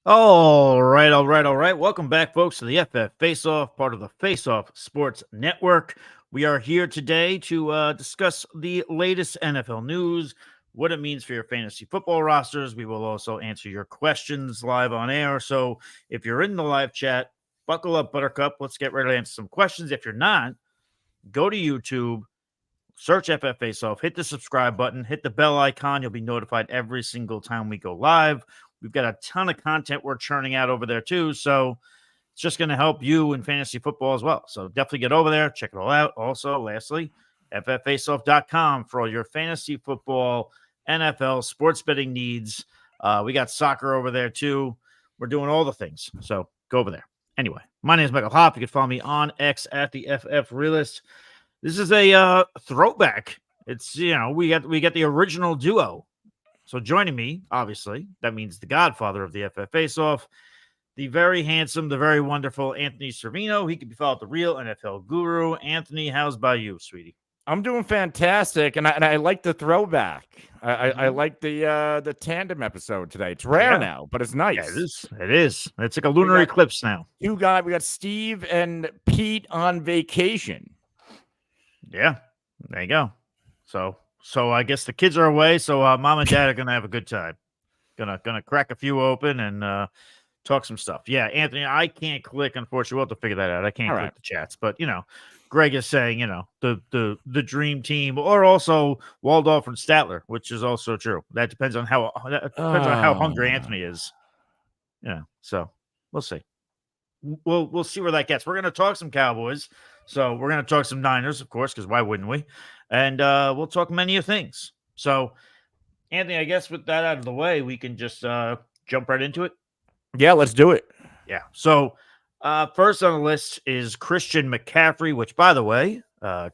All right. Welcome back, folks, to the FF Face-Off, part of the Face-Off Sports Network. We are here today to discuss the latest NFL news, what it means for your fantasy football rosters. We will also answer your questions live on air. So if you're in the live chat, buckle up, Buttercup. Let's get ready to answer some questions. If you're not, go to YouTube, search FF Face-Off, hit the subscribe button, hit the bell icon. You'll be notified every single time we go live. We've got a ton of content we're churning out over there too. So it's just going to help you in fantasy football as well. So definitely get over there, check it all out. Also, lastly, fffaceoff.com for all your fantasy football, NFL, sports betting needs. We got soccer over there too. We're doing all the things. So go over there. Anyway, my name is Michael Hopp. You can follow me on X at the FF Realist. This is a throwback. It's, we got the original duo. So joining me, obviously, that means the godfather of the FF Face-Off, the very handsome, the very wonderful Anthony Servino. He can be followed the real NFL guru. Anthony, how's about you, sweetie? I'm doing fantastic, and I like the throwback. I like the tandem episode today. It's rare now, but it's nice. Yeah, it is. It's like a lunar eclipse now. We got Steve and Pete on vacation. Yeah, there you go. So I guess the kids are away, so mom and dad are gonna have a good time. Gonna crack a few open and talk some stuff. Yeah, Anthony, I can't click. Unfortunately, we'll have to figure that out. I can't click the chats, but Greg is saying the dream team, or also Waldorf and Statler, which is also true. That depends on how hungry Anthony is. Yeah, so we'll see. We'll see where that gets. We're gonna talk some Cowboys. So we're going to talk some Niners, of course, because why wouldn't we? And we'll talk many of things. So, Anthony, I guess with that out of the way, we can just jump right into it. Yeah, let's do it. Yeah. So, first on the list is Christian McCaffrey, which, by the way,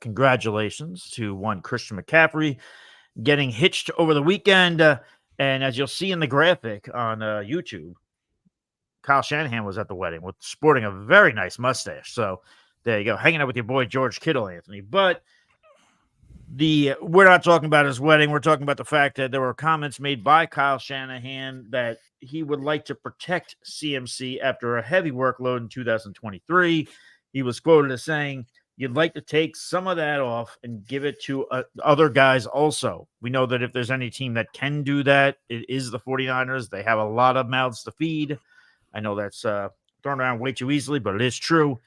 congratulations to one Christian McCaffrey getting hitched over the weekend. And as you'll see in the graphic on YouTube, Kyle Shanahan was at the wedding sporting a very nice mustache. So, there you go, hanging out with your boy George Kittle, Anthony. But we're not talking about his wedding. We're talking about the fact that there were comments made by Kyle Shanahan that he would like to protect CMC after a heavy workload in 2023. He was quoted as saying, "You'd like to take some of that off and give it to other guys also." We know that if there's any team that can do that, it is the 49ers. They have a lot of mouths to feed. I know that's thrown around way too easily, but it is true.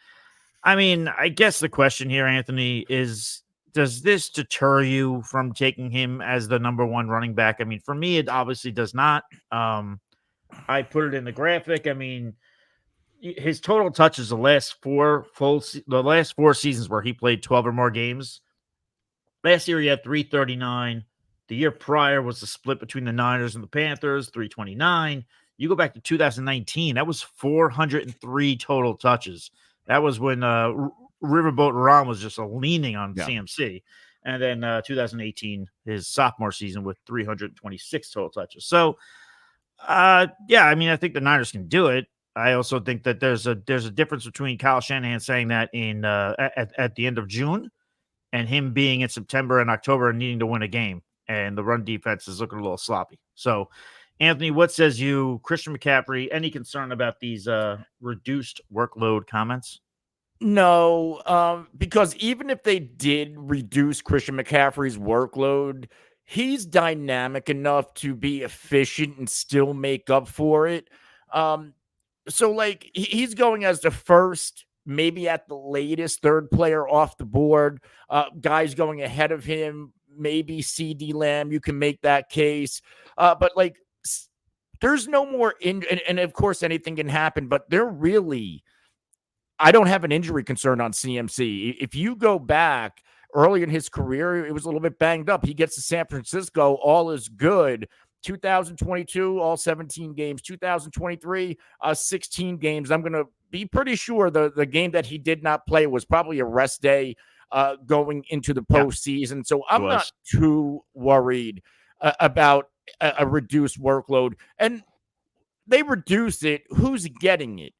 I mean, I guess the question here, Anthony, is does this deter you from taking him as the number one running back? I mean, for me, it obviously does not. I put it in the graphic. I mean, his total touches the last four seasons where he played 12 or more games. Last year, he had 339. The year prior was the split between the Niners and the Panthers, 329. You go back to 2019, that was 403 total touches. That was when Riverboat Ron was just leaning on CMC. And then 2018, his sophomore season with 326 total touches. So, I mean, I think the Niners can do it. I also think that there's a difference between Kyle Shanahan saying that in at the end of June and him being in September and October and needing to win a game. And the run defense is looking a little sloppy. So, Anthony, what says you, Christian McCaffrey? Any concern about these reduced workload comments? No, because even if they did reduce Christian McCaffrey's workload, he's dynamic enough to be efficient and still make up for it. So, like, he's going as the first, maybe at the latest, third player off the board. Guys going ahead of him, maybe CeeDee Lamb, you can make that case. But, like, there's no more and of course anything can happen, but I don't have an injury concern on CMC. If you go back early in his career, it was a little bit banged up. He gets to San Francisco, all is good. 2022, all 17 games. 2023, 16 games. I'm going to be pretty sure the game that he did not play was probably a rest day going into the postseason. So I'm not too worried about a reduced workload. And they reduce it. Who's getting it?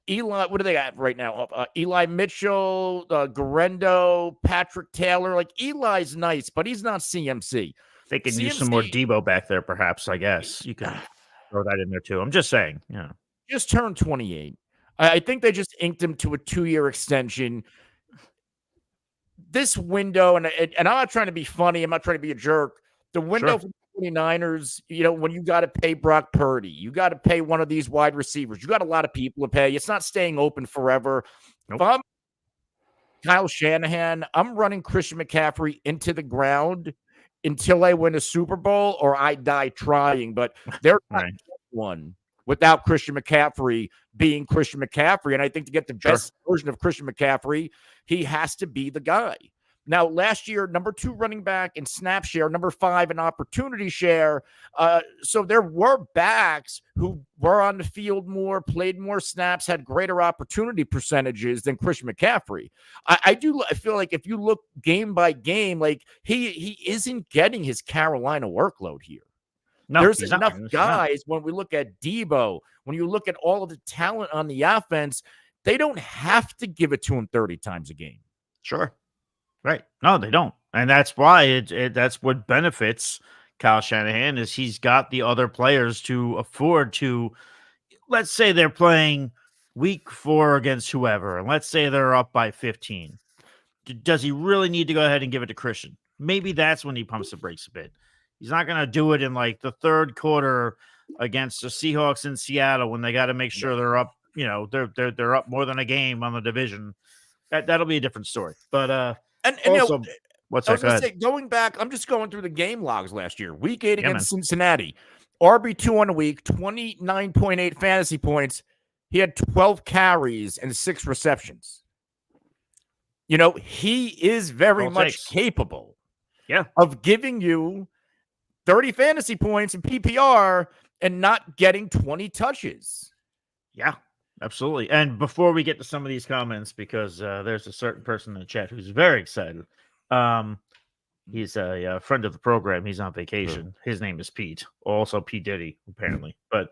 Eli, what do they got right now? Eli Mitchell, Garendo, Patrick Taylor. Like, Eli's nice, but he's not CMC. They can use some more Debo back there, perhaps, I guess. You can. throw that in there too. I'm just saying, just turned 28. I think they just inked him to a 2-year extension. This window, and I'm not trying to be funny, I'm not trying to be a jerk. The window for the 49ers, when you got to pay Brock Purdy, you got to pay one of these wide receivers. You got a lot of people to pay. It's not staying open forever. Nope. If I'm Kyle Shanahan, I'm running Christian McCaffrey into the ground until I win a Super Bowl or I die trying. But there's not one without Christian McCaffrey being Christian McCaffrey. And I think to get the best version of Christian McCaffrey, he has to be the guy. Now, last year, number 2 running back in snap share, number 5 in opportunity share. So there were backs who were on the field more, played more snaps, had greater opportunity percentages than Christian McCaffrey. I feel like if you look game by game, like he isn't getting his Carolina workload here. No, there's enough guys when we look at Debo, when you look at all of the talent on the offense, they don't have to give it to him 30 times a game. Sure. Right. No, they don't. And that's why that's what benefits Kyle Shanahan is he's got the other players to afford to, let's say they're playing week 4 against whoever, and let's say they're up by 15. Does he really need to go ahead and give it to Christian? Maybe that's when he pumps the brakes a bit. He's not going to do it in like the third quarter against the Seahawks in Seattle when they got to make sure they're up, they're up more than a game on the division. That'll be a different story. But And also, what's that? I was going to say, going back, I'm just going through the game logs last year. Week 8 against Cincinnati. RB2 on the week, 29.8 fantasy points. He had 12 carries and 6 receptions. He is very much capable of giving you 30 fantasy points in PPR and not getting 20 touches. Yeah. Absolutely. And before we get to some of these comments, because there's a certain person in the chat who's very excited. He's a friend of the program. He's on vacation. His name is Pete, also P. Diddy, apparently. But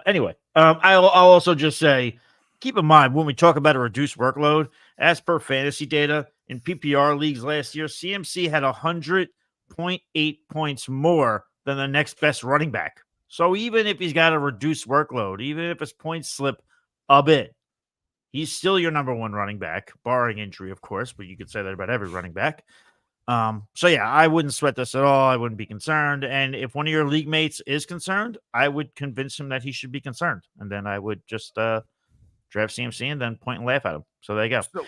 anyway, I'll also just say, keep in mind, when we talk about a reduced workload, as per fantasy data, in PPR leagues last year, CMC had 100.8 points more than the next best running back. So even if he's got a reduced workload, even if his points slip a bit, he's still your number 1 running back, barring injury, of course, but you could say that about every running back. So yeah, I wouldn't sweat this at all. I wouldn't be concerned. And if one of your league mates is concerned, I would convince him that he should be concerned. And then I would just draft CMC and then point and laugh at him. So there you go. So,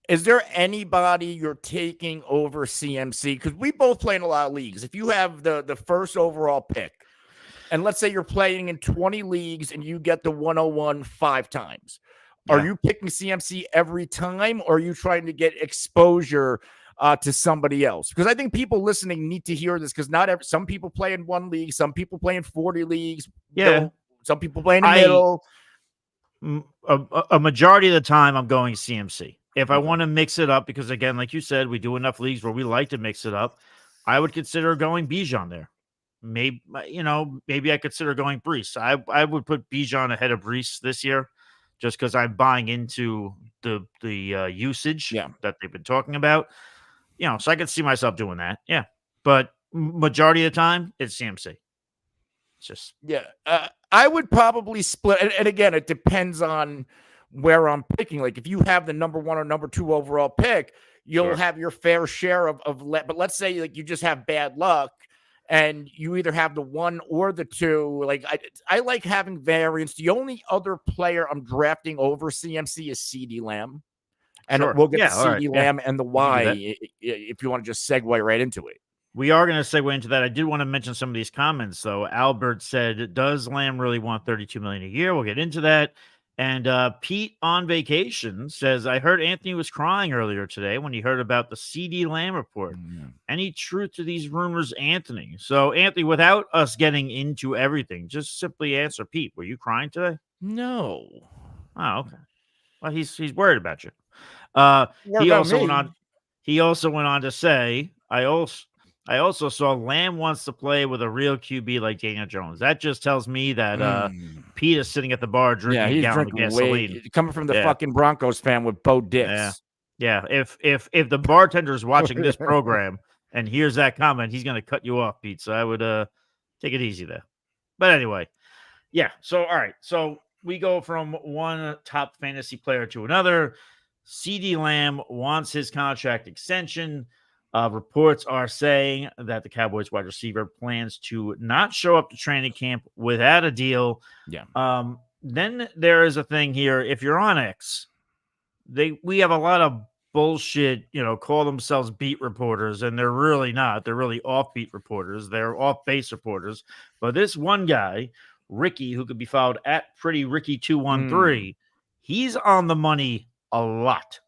is there anybody you're taking over CMC? Because we both play in a lot of leagues. If you have the first overall pick, and let's say you're playing in 20 leagues and you get the 101 5 times. Are you picking CMC every time, or are you trying to get exposure to somebody else? Because I think people listening need to hear this, because some people play in 1 league, some people play in 40 leagues. Yeah. Some people play in the middle. A majority of the time I'm going CMC. If I want to mix it up, because again, like you said, we do enough leagues where we like to mix it up, I would consider going Bijan there. Maybe I consider going Brees. I would put Bijan ahead of Brees this year, just because I'm buying into the usage that they've been talking about. So I could see myself doing that. Yeah, but majority of the time it's CMC. It's just I would probably split, and again, it depends on where I'm picking. Like if you have the number 1 or number 2 overall pick, you'll have your fair share of but let's say like you just have bad luck and you either have the 1 or the 2. Like I like having variance. The only other player I'm drafting over CMC is CeeDee Lamb. And we'll get to CeeDee Lamb and the why if you want to just segue right into it. We are going to segue into that. I did want to mention some of these comments, though. Albert said, does Lamb really want $32 million a year? We'll get into that. And Pete on vacation says, I heard Anthony was crying earlier today when he heard about the CeeDee Lamb report. Any truth to these rumors, Anthony? So, Anthony, without us getting into everything, just simply answer, Pete, were you crying today? No. Oh, okay. Well, he's worried about you. He also went on to say, I also saw Lamb wants to play with a real QB like Daniel Jones. That just tells me that Pete is sitting at the bar drinking a gallon of gasoline. Coming from the fucking Broncos fan with Bo Dix. Yeah. If the bartender is watching this program and hears that comment, he's going to cut you off, Pete. So I would take it easy there. But anyway, Yeah. So, all right. So we go from one top fantasy player to another. CeeDee Lamb wants his contract extension. Reports are saying that the Cowboys wide receiver plans to not show up to training camp without a deal. Yeah. Then there is a thing here. If you're on X, we have a lot of bullshit, call themselves beat reporters, and they're really not. They're really offbeat reporters. They're off base reporters. But this one guy, Ricky, who could be followed at Pretty Ricky 213, he's on the money a lot.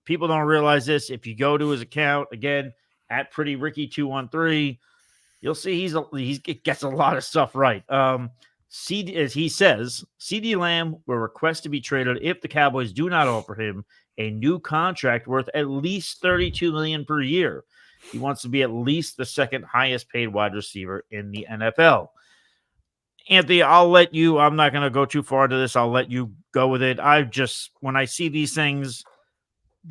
People don't realize this. If you go to his account again at Pretty Ricky 213, you'll see he gets a lot of stuff right. As he says, CeeDee Lamb will request to be traded if the Cowboys do not offer him a new contract worth at least $32 million per year. He wants to be at least the second highest paid wide receiver in the NFL. Anthony, I'll let you. I'm not going to go too far into this. I'll let you go with it. When I see these things,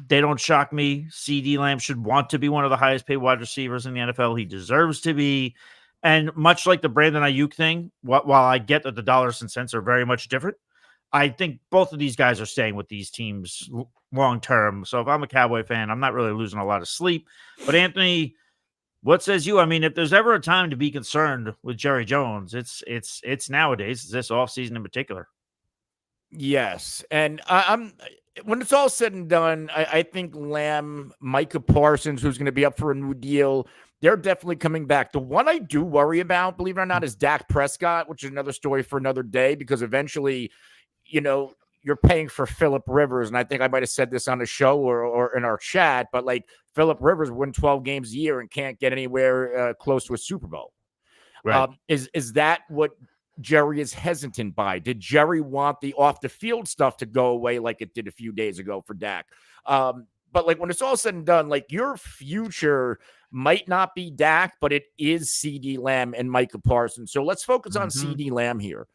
they don't shock me. CeeDee Lamb should want to be one of the highest paid wide receivers in the NFL. He deserves to be. And much like the Brandon Ayuk thing, while I get that the dollars and cents are very much different, I think both of these guys are staying with these teams long term. So if I'm a Cowboy fan, I'm not really losing a lot of sleep. But Anthony, what says you? I mean, if there's ever a time to be concerned with Jerry Jones, it's nowadays. It's this offseason in particular. Yes, and I'm when it's all said and done, I think Lamb, Micah Parsons, who's going to be up for a new deal, they're definitely coming back. The one I do worry about, believe it or not, is Dak Prescott, which is another story for another day, because eventually, you're paying for Phillip Rivers. And I think I might have said this on the show or in our chat, but like Phillip Rivers win 12 games a year and can't get anywhere close to a Super Bowl. Right. Is that what Jerry is hesitant by? Did Jerry want the off the field stuff to go away like it did a few days ago for Dak? But like when it's all said and done, like your future might not be Dak, but it is CeeDee Lamb and Micah Parsons. So let's focus on CeeDee Lamb here.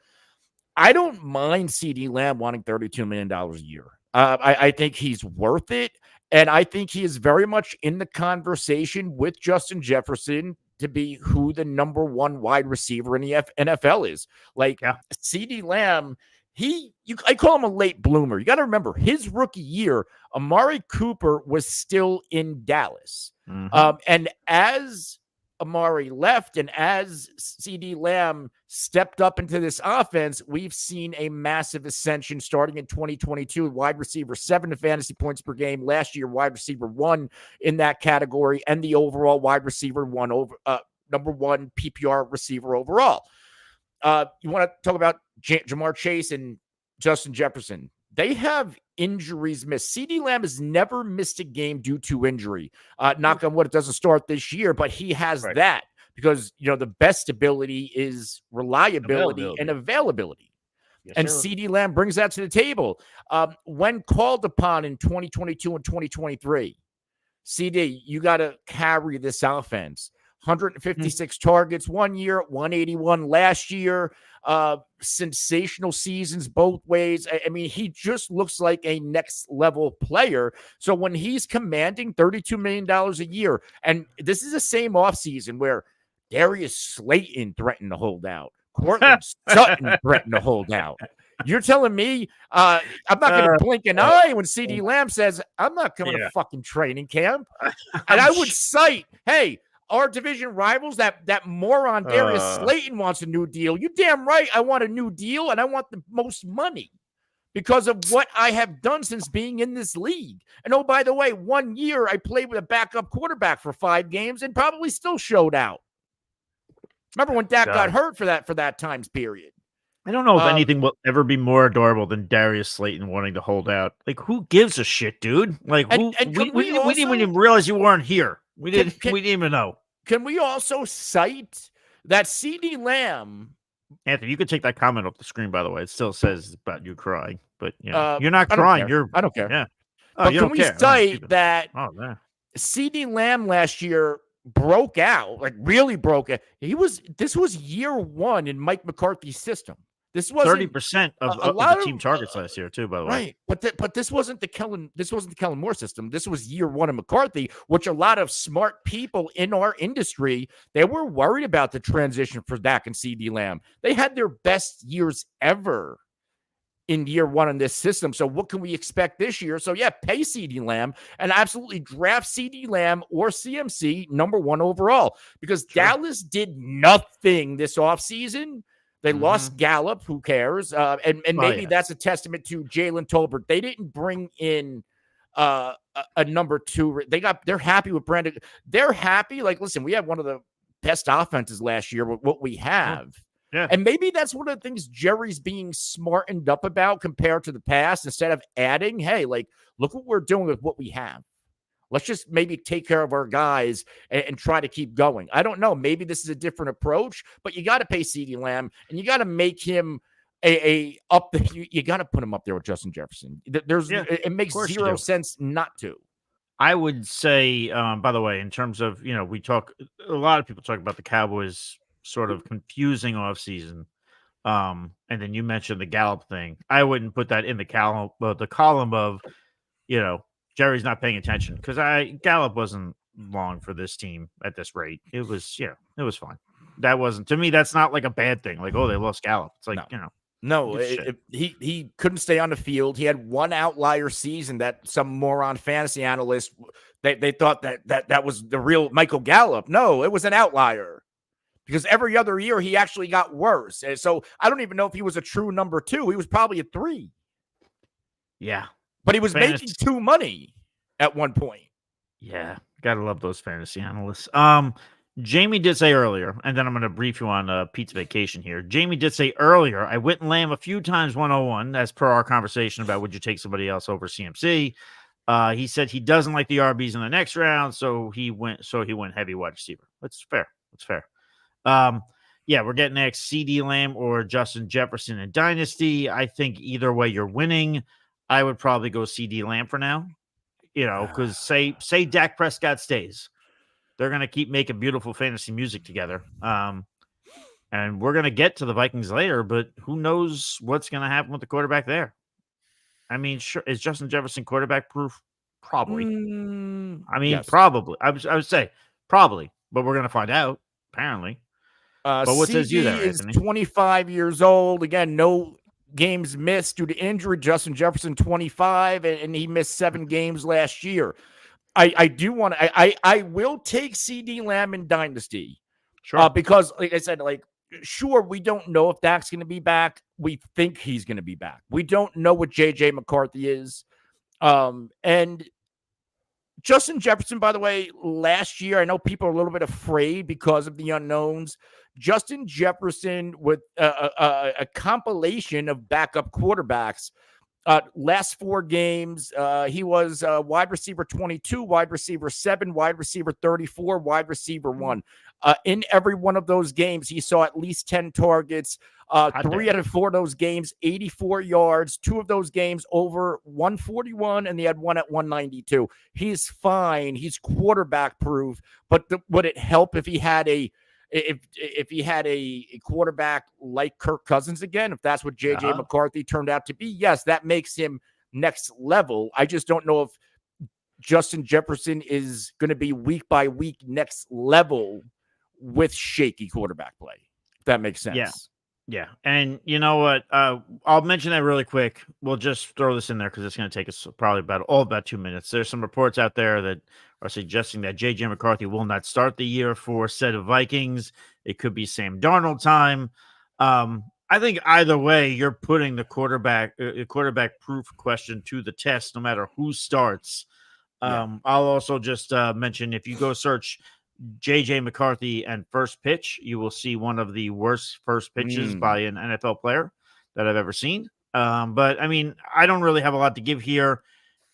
I don't mind CeeDee Lamb wanting $32 million a year. I think he's worth it. And I think he is very much in the conversation with Justin Jefferson to be who the number one wide receiver in the NFL is. Like CeeDee Lamb, I call him a late bloomer. You got to remember his rookie year, Amari Cooper was still in Dallas. And as Amari left and as CeeDee Lamb stepped up into this offense, we've seen a massive ascension starting in 2022. Wide receiver 7 in fantasy points per game. Last year, wide receiver 1 in that category, and the overall wide receiver 1 over number 1 PPR receiver overall. You want to talk about Jamar Chase and Justin Jefferson? They have injuries missed. CeeDee Lamb has never missed a game due to injury. Knock on wood, it doesn't start this year, but he has that because, the best ability is reliability and availability. Yes, and CeeDee Lamb brings that to the table. When called upon in 2022 and 2023, CD, you got to carry this offense. 156 targets one year, 181 last year. Sensational seasons both ways. I mean, he just looks like a next level player. So when he's commanding $32 million a year, and this is the same offseason where Darius Slayton threatened to hold out, Cortland Sutton threatened to hold out. You're telling me I'm not going to blink an eye when CeeDee Lamb says, I'm not coming to fucking training camp. And I would cite, hey, our division rivals, that moron Darius Slayton wants a new deal. You damn right I want a new deal, and I want the most money because of what I have done since being in this league. And oh, by the way, 1 year I played with a backup quarterback for 5 games and probably still showed out. Remember when Dak got hurt for that times period? I don't know if anything will ever be more adorable than Darius Slayton wanting to hold out. Like, who gives a shit, dude? Like, we didn't even realize you weren't here. We didn't even know. Can we also cite that CeeDee Lamb? Anthony, you can take that comment off the screen, by the way. It still says about you crying, but you're not crying. I don't care. Yeah. But can we cite that CeeDee Lamb last year broke out, like really broke it? This was year 1 in Mike McCarthy's system. This wasn't 30% a of the lot team of targets last year too, by the way. right, but this wasn't the Kellen Moore system. This was year one of McCarthy, which a lot of smart people in our industry, they were worried about the transition for Dak and CeeDee Lamb. They had their best years ever in year one in this system. So what can we expect this year? So yeah, pay CeeDee Lamb and absolutely draft CeeDee Lamb or CMC number 1 overall, because Dallas did nothing this offseason. They lost Gallup. Who cares? And maybe that's a testament to Jalen Tolbert. They didn't bring in a number 2. They're happy with Brandon. They're happy. Like, listen, we had one of the best offenses last year with what we have. Yeah. And maybe that's one of the things Jerry's being smartened up about compared to the past. Instead of adding, hey, like, look what we're doing with what we have. Let's just maybe take care of our guys and try to keep going. I don't know. Maybe this is a different approach, but you got to pay CeeDee Lamb and you got to make him you got to put him up there with Justin Jefferson. It makes zero sense not to. I would say, by the way, in terms of, a lot of people talk about the Cowboys sort of confusing offseason. And then you mentioned the Gallup thing. I wouldn't put that in the column of, Jerry's not paying attention, because Gallup wasn't long for this team at this rate. It was fine. That wasn't, to me, that's not like a bad thing. Like, oh, they lost Gallup. It's like, No, he couldn't stay on the field. He had one outlier season that some moron fantasy analyst, they thought that was the real Michael Gallup. No, it was an outlier, because every other year he actually got worse. And so I don't even know if he was a true number 2. He was probably a 3. Yeah. But he was making 2 money at one point. Yeah. Gotta love those fantasy analysts. Jamie did say earlier, and then I'm going to brief you on Pete's vacation here. Jamie did say earlier, I went and Lamb a few times 101, as per our conversation about would you take somebody else over CMC. He said he doesn't like the RBs in the next round, so he went heavy wide receiver. That's fair. Yeah, we're getting next CeeDee Lamb or Justin Jefferson in Dynasty. I think either way you're winning. I would probably go CeeDee Lamb for now, because say Dak Prescott stays. They're going to keep making beautiful fantasy music together. And we're going to get to the Vikings later, but who knows what's going to happen with the quarterback there. I mean, sure, is Justin Jefferson quarterback proof? Probably. Yes. Probably. I would say probably, but we're going to find out, apparently. But what says you there, Anthony? Is 25 years old. Again, no games missed due to injury. Justin Jefferson, 25, and he missed 7 games last year. I will take CeeDee Lamb in Dynasty. Sure. Because, like I said, sure, we don't know if Dak's going to be back. We think he's going to be back. We don't know what J.J. McCarthy is. And Justin Jefferson, by the way, last year, I know people are a little bit afraid because of the unknowns. Justin Jefferson with a compilation of backup quarterbacks. Last 4 games, he was wide receiver 22, wide receiver 7, wide receiver 34, wide receiver 1. In every one of those games, he saw at least 10 targets. 3 out of 4 of those games, 84 yards. 2 of those games over 141, and he had 1 at 192. He's fine. He's quarterback proof. But would it help if he had a quarterback like Kirk Cousins again, if that's what J.J. McCarthy turned out to be? Yes, that makes him next level. I just don't know if Justin Jefferson is going to be week by week next level with shaky quarterback play, if that makes sense. Yeah. And you know what? I'll mention that really quick. We'll just throw this in there because it's going to take us probably about 2 minutes. There's some reports out there that are suggesting that J.J. McCarthy will not start the year for said of Vikings. It could be Sam Darnold time. I think either way, you're putting the quarterback proof question to the test, no matter who starts. I'll also just mention, if you go search J.J. McCarthy and first pitch, you will see one of the worst first pitches by an NFL player that I've ever seen. But I mean, I don't really have a lot to give here,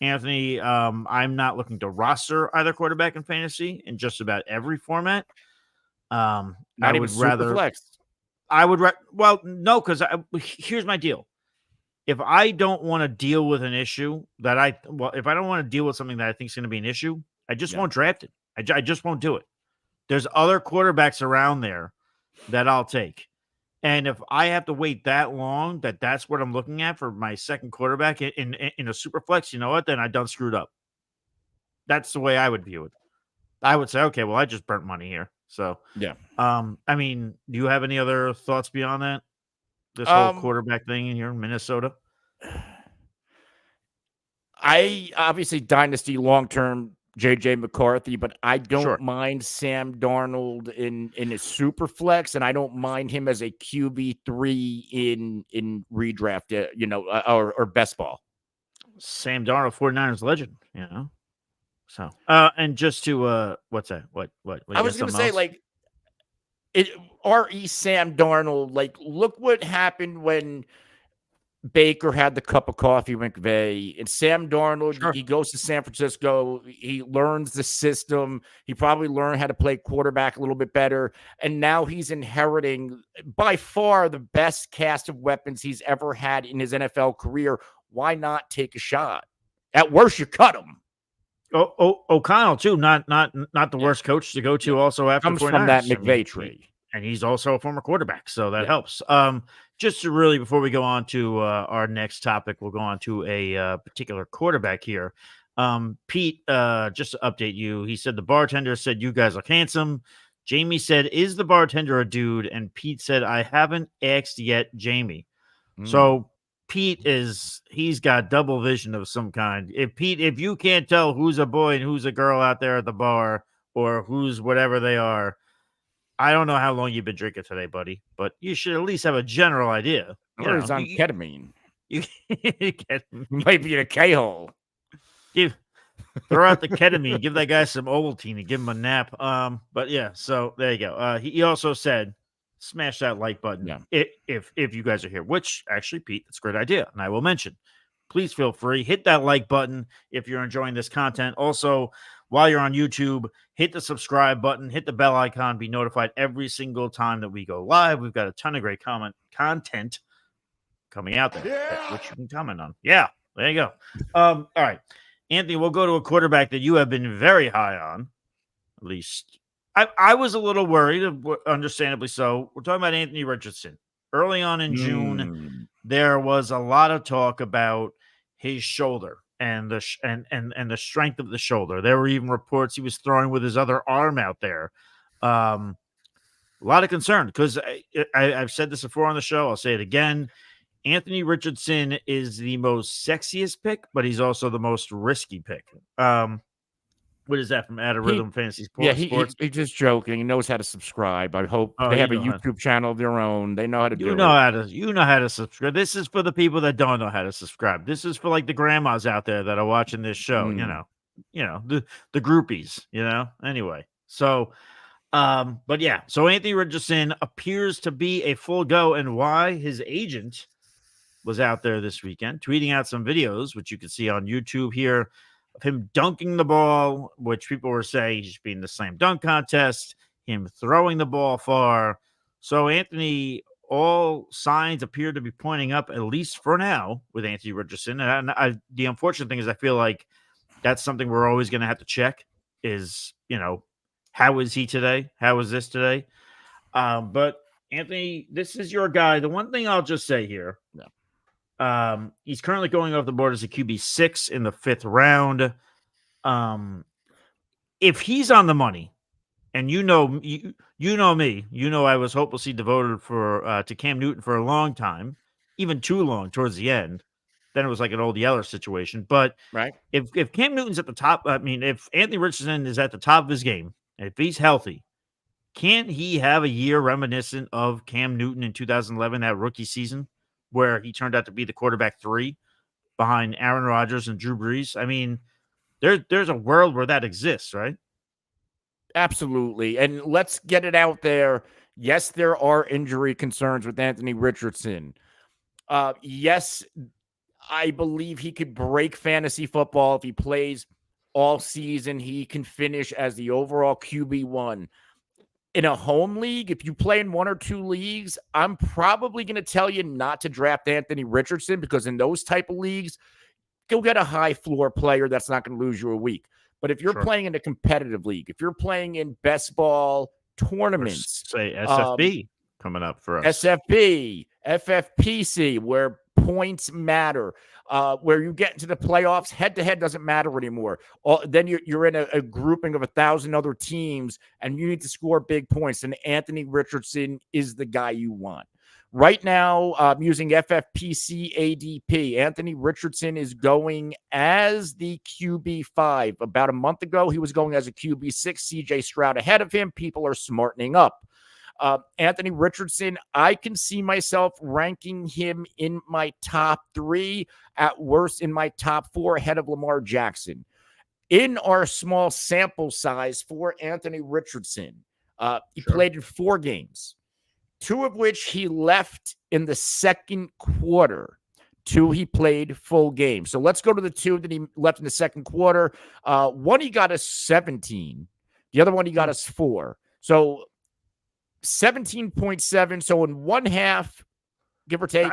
Anthony. I'm not looking to roster either quarterback in fantasy in just about every format. Not even super flex. Well, no, because here's my deal. If I don't want to deal with an issue if I don't want to deal with something that I think is going to be an issue, I just won't draft it. I just won't do it. There's other quarterbacks around there that I'll take. And if I have to wait that long, that's what I'm looking at for my second quarterback in a super flex, you know what? Then I done screwed up. That's the way I would view it. I would say, okay, well, I just burnt money here. So, Yeah. I mean, do you have any other thoughts beyond that? This whole quarterback thing in here in Minnesota? I obviously dynasty long-term JJ McCarthy, but I don't Sure. mind Sam Darnold in his super flex, and I don't mind him as a QB3 in redraft, or best ball. Sam Darnold, 49ers legend, So, and just to what's that? What I was going to say, like, R.E. Sam Darnold, like, look what happened when Baker had the cup of coffee with McVay, and Sam Darnold, Sure. he goes to San Francisco. He learns the system. He probably learned how to play quarterback a little bit better. And now he's inheriting by far the best cast of weapons he's ever had in his NFL career. Why not take a shot? At worst, you cut him. O'Connell too, not the worst coach to go to. Also, after comes from that McVay tree, and he's also a former quarterback, so that helps. Just to really, before we go on to our next topic, we'll go on to a particular quarterback here. Pete, just to update you, he said the bartender said you guys look handsome. Jamie said, "Is the bartender a dude?" And Pete said, "I haven't asked yet, Jamie." So Pete he's got double vision of some kind. If you can't tell who's a boy and who's a girl out there at the bar, or who's whatever they are, I don't know how long you've been drinking today, buddy, but you should at least have a general idea. Or he's on ketamine. You might be in a K-hole. Throw out the ketamine, give that guy some Ovaltine and give him a nap. But yeah, so there you go. He also said, smash that like button if you guys are here, which actually, Pete, that's a great idea, and I will mention. Please feel free, hit that like button if you're enjoying this content. Also, while you're on YouTube, hit the subscribe button, hit the bell icon, be notified every single time that we go live. We've got a ton of great content coming out there, which you can comment on. Yeah, there you go. All right, Anthony, we'll go to a quarterback that you have been very high on, at least. I was a little worried, understandably so. We're talking about Anthony Richardson. Early on in June, there was a lot of talk about his shoulder and the strength of the shoulder. There were even reports he was throwing with his other arm out there. A lot of concern because I've said this before on the show. I'll say it again. Anthony Richardson is the most sexiest pick, but he's also the most risky pick. What is that from Rhythm Fantasy Sports? Yeah, he's just joking. He knows how to subscribe. I hope they have a YouTube channel of their own. They know how to do it. You know how to subscribe. This is for the people that don't know how to subscribe. This is for like the grandmas out there that are watching this show. The groupies. Anyway. So, but yeah. So Anthony Richardson appears to be a full go, and why his agent was out there this weekend tweeting out some videos, which you can see on YouTube here, of him dunking the ball, which people were saying he's being the slam dunk contest, him throwing the ball far. So Anthony, all signs appear to be pointing up, at least for now, with Anthony Richardson. And the unfortunate thing is I feel like that's something we're always going to have to check is, how is he today? How is this today? But Anthony, this is your guy. The one thing I'll just say here, he's currently going off the board as a QB6 in the 5th round. If he's on the money, and you know me, I was hopelessly devoted to Cam Newton for a long time, even too long towards the end. Then it was like an old Yeller situation. But if Cam Newton's at the top, if Anthony Richardson is at the top of his game, and if he's healthy, can't he have a year reminiscent of Cam Newton in 2011, that rookie season, where he turned out to be the quarterback 3 behind Aaron Rodgers and Drew Brees? There's a world where that exists, right? Absolutely. And let's get it out there. Yes, there are injury concerns with Anthony Richardson. Yes, I believe he could break fantasy football if he plays all season. He can finish as the overall QB1. In a home league, if you play in 1 or 2 leagues, I'm probably going to tell you not to draft Anthony Richardson, because in those type of leagues, you'll get a high floor player that's not going to lose you a week. But if you're playing in a competitive league, if you're playing in best ball tournaments, say SFB, coming up for us. SFP, FFPC, where points matter, where you get into the playoffs, head-to-head doesn't matter anymore. Then you're in a grouping of 1,000 other teams, and you need to score big points, and Anthony Richardson is the guy you want. Right now, using FFPC ADP, Anthony Richardson is going as the QB5. About a month ago, he was going as a QB6. CJ Stroud ahead of him. People are smartening up. Anthony Richardson, I can see myself ranking him in my top 3, at worst in my top 4, ahead of Lamar Jackson. In our small sample size for Anthony Richardson, he played in 4 games, 2 of which he left in the second quarter. 2 he played full game. So let's go to the 2 that he left in the second quarter. One he got us 17. The other one he got us 4. So 17.7. So in one half, give or take,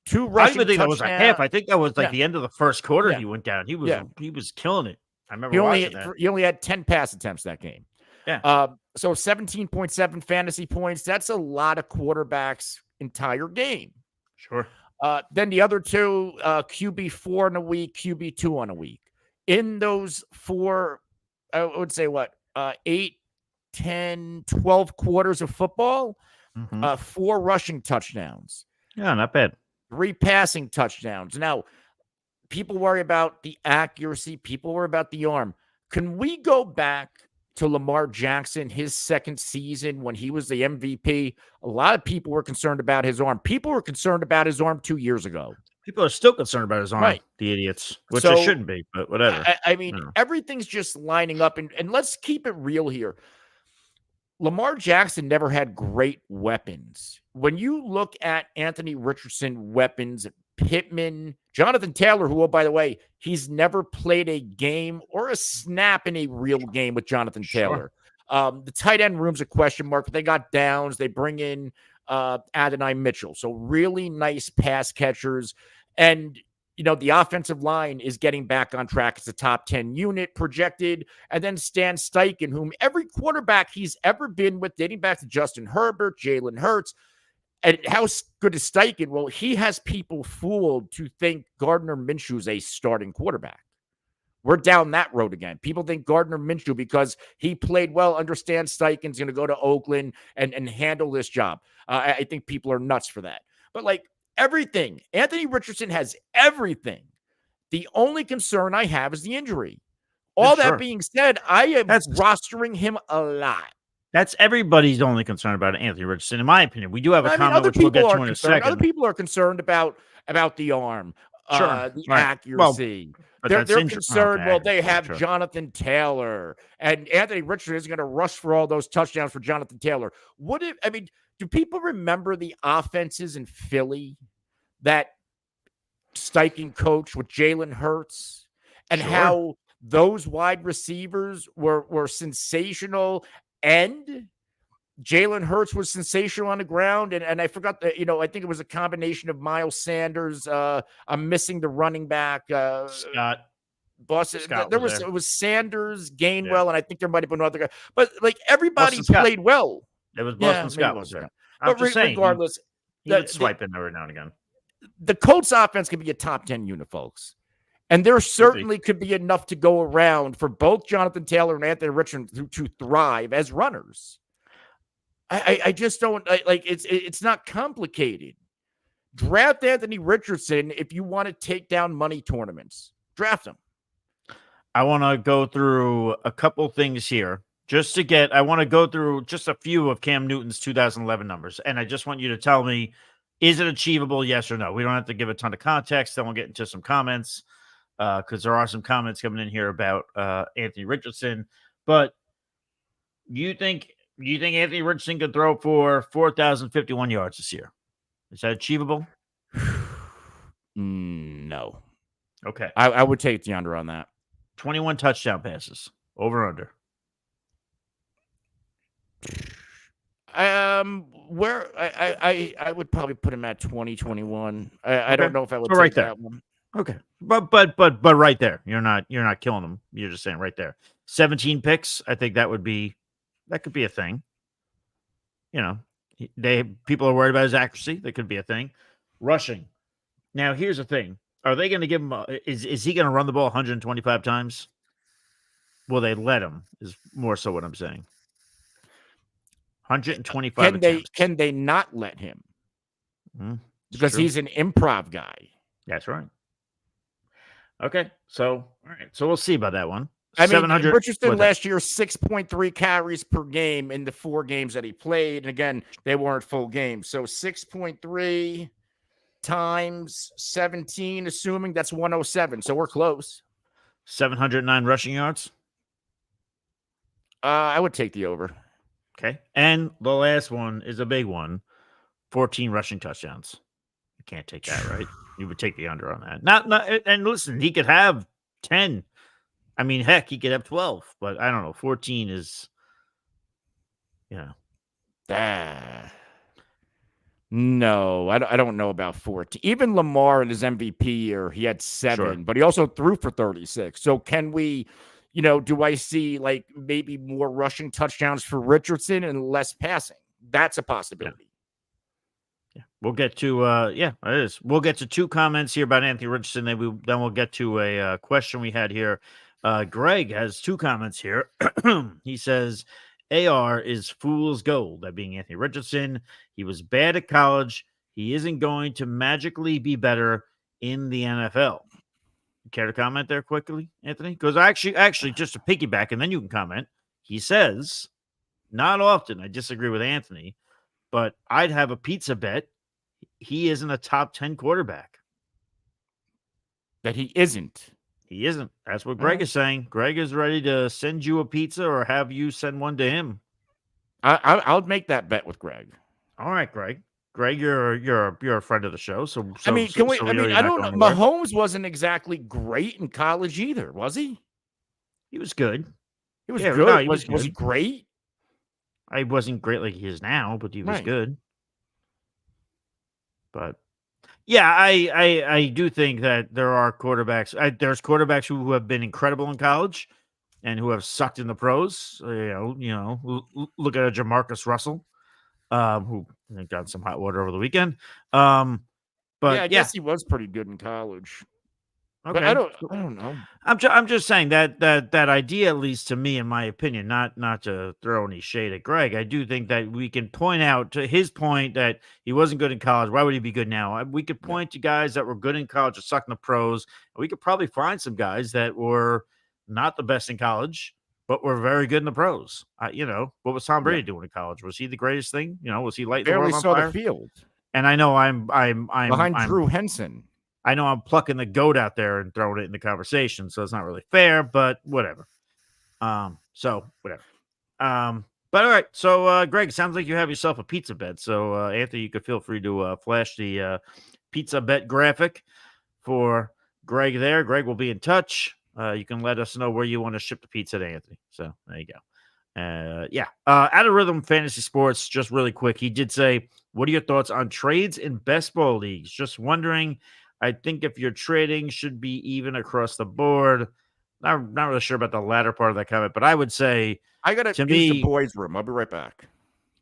2 rushing touchdowns. I didn't think that was a half. I think that was like the end of the first quarter. He went down. He was killing it. I remember watching that. He only had 10 pass attempts that game. Yeah. So 17.7 fantasy points. That's a lot of quarterbacks' entire game. Sure. Then the other 2, QB4 in a week, QB2 on a week. In those 4, I would say 8, 10, 12 quarters of football, 4 rushing touchdowns. Yeah, not bad. 3 passing touchdowns. Now, people worry about the accuracy. People worry about the arm. Can we go back to Lamar Jackson, his second season when he was the MVP? A lot of people were concerned about his arm. People were concerned about his arm 2 years ago. People are still concerned about his arm, right? The idiots, which they shouldn't be, but whatever. I mean, everything's just lining up. And let's keep it real here. Lamar Jackson never had great weapons. When you look at Anthony Richardson weapons, Pittman, Jonathan Taylor, who, by the way, he's never played a game or a snap in a real game with Jonathan Taylor. The tight end room's a question mark, but they got Downs. They bring in Adonai Mitchell. So really nice pass catchers. And the offensive line is getting back on track. It's a top 10 unit projected. And then Stan Steichen, whom every quarterback he's ever been with, dating back to Justin Herbert, Jalen Hurts. And how good is Steichen? Well, he has people fooled to think Gardner Minshew's a starting quarterback. We're down that road again. People think Gardner Minshew, because he played well, understand Steichen's going to go to Oakland and handle this job. I think people are nuts for that. But everything. Anthony Richardson has everything. The only concern I have is the injury. All that being said, I am rostering him a lot. That's everybody's only concern about Anthony Richardson, in my opinion. We do have a comment which we'll get to in a second. Other people are concerned about the arm, the accuracy. They're concerned. Well, they have Jonathan Taylor, and Anthony Richardson is going to rush for all those touchdowns for Jonathan Taylor. Do people remember the offenses in Philly that Steichen coached with Jalen Hurts, and how those wide receivers were sensational, and Jalen Hurts was sensational on the ground? And I forgot that, I think it was a combination of Miles Sanders. I'm missing the running back. Scott. It was Sanders, Gainwell, and I think there might have been another guy. But everybody played well. It was Boston Scott was there. I'm just saying, regardless, he would swipe in every now and again. The Colts offense could be a top 10 unit, folks. And there certainly could be enough to go around for both Jonathan Taylor and Anthony Richardson to thrive as runners. I just don't it's not complicated. Draft Anthony Richardson if you want to take down money tournaments. Draft him. I want to go through a couple things here. I want to go through just a few of Cam Newton's 2011 numbers. And I just want you to tell me, is it achievable? Yes or no? We don't have to give a ton of context. Then we'll get into some comments because there are some comments coming in here about Anthony Richardson. But do you think Anthony Richardson could throw for 4,051 yards this year? Is that achievable? No. Okay. I would take the under on that. 21 touchdown passes. Over under. Where I would probably put him at 2021. I don't know if I would take right that one. Okay. But right there. You're not killing him. You're just saying right there. 17 picks. I think that could be a thing. People are worried about his accuracy. That could be a thing. Rushing. Now, here's the thing: are they going to give him? Is he going to run the ball 125 times? Will they let him? Is more so what I'm saying. 125 attempts. Can they not let him? Because true. he's an improv guy. That's right. Okay, so all right, so we'll see about that one. I mean, Richardson last year 6.3 carries per game in the 4 games that he played, and again, they weren't full games. So 6.3 times 17, assuming that's 107. So we're close. 709 rushing yards. I would take the over. Okay, and the last one is a big one: 14 rushing touchdowns. You can't take that, right? You would take the under on that. Not. And listen, he could have 10. I mean, heck, he could have 12, but I don't know. 14 is, No, I don't know about 14. Even Lamar in his MVP year, he had 7, but he also threw for 36. So can we, do I see like maybe more rushing touchdowns for Richardson and less passing? That's a possibility. Yeah. We'll get to it is. We'll get to 2 comments here about Anthony Richardson. Then we'll get to a question we had here. Greg has 2 comments here. He says AR is fool's gold. That being Anthony Richardson. He was bad at college. He isn't going to magically be better in the NFL. Care to comment there quickly, Anthony? Because actually, just to piggyback, and then you can comment. He says, not often. I disagree with Anthony. But I'd have a pizza bet he isn't a top 10 quarterback. That he isn't. He isn't. That's what Greg is saying. Greg is ready to send you a pizza or have you send one to him. I'll make that bet with Greg. All right, Greg. Greg, you're a friend of the show. So I mean, can we? I mean, I don't know. Mahomes wasn't exactly great in college either, was he? He was good. He was good. No, he was he great? I wasn't great like he is now, but he was good. But yeah, I do think that there are quarterbacks. There's quarterbacks who have been incredible in college and who have sucked in the pros. Look at a Jamarcus Russell, who got some hot water over the weekend. But I guess he was pretty good in college. Okay. But I don't know. I'm just saying that idea, at least to me, in my opinion, not to throw any shade at Greg. I do think that we can point out to his point that he wasn't good in college. Why would he be good now? We could point to guys that were good in college or sucked in the pros. We could probably find some guys that were not the best in college, but were very good in the pros. What was Tom Brady doing in college? Was he the greatest thing? Was he lighting the world on fire? Barely saw the field. And I know I'm behind Drew Henson. I know I'm plucking the goat out there and throwing it in the conversation, so it's not really fair, but whatever. So whatever. But all right. So Greg, sounds like you have yourself a pizza bet. So Anthony, you could feel free to flash the pizza bet graphic for Greg there. Greg will be in touch. You can let us know where you want to ship the pizza to Anthony. So there you go. Out of Rhythm Fantasy Sports, just really quick. He did say, what are your thoughts on trades in best ball leagues? Just wondering. I think if you're trading, should be even across the board. Not really sure about the latter part of that comment, but I would say I gotta use the boys' room. I'll be right back.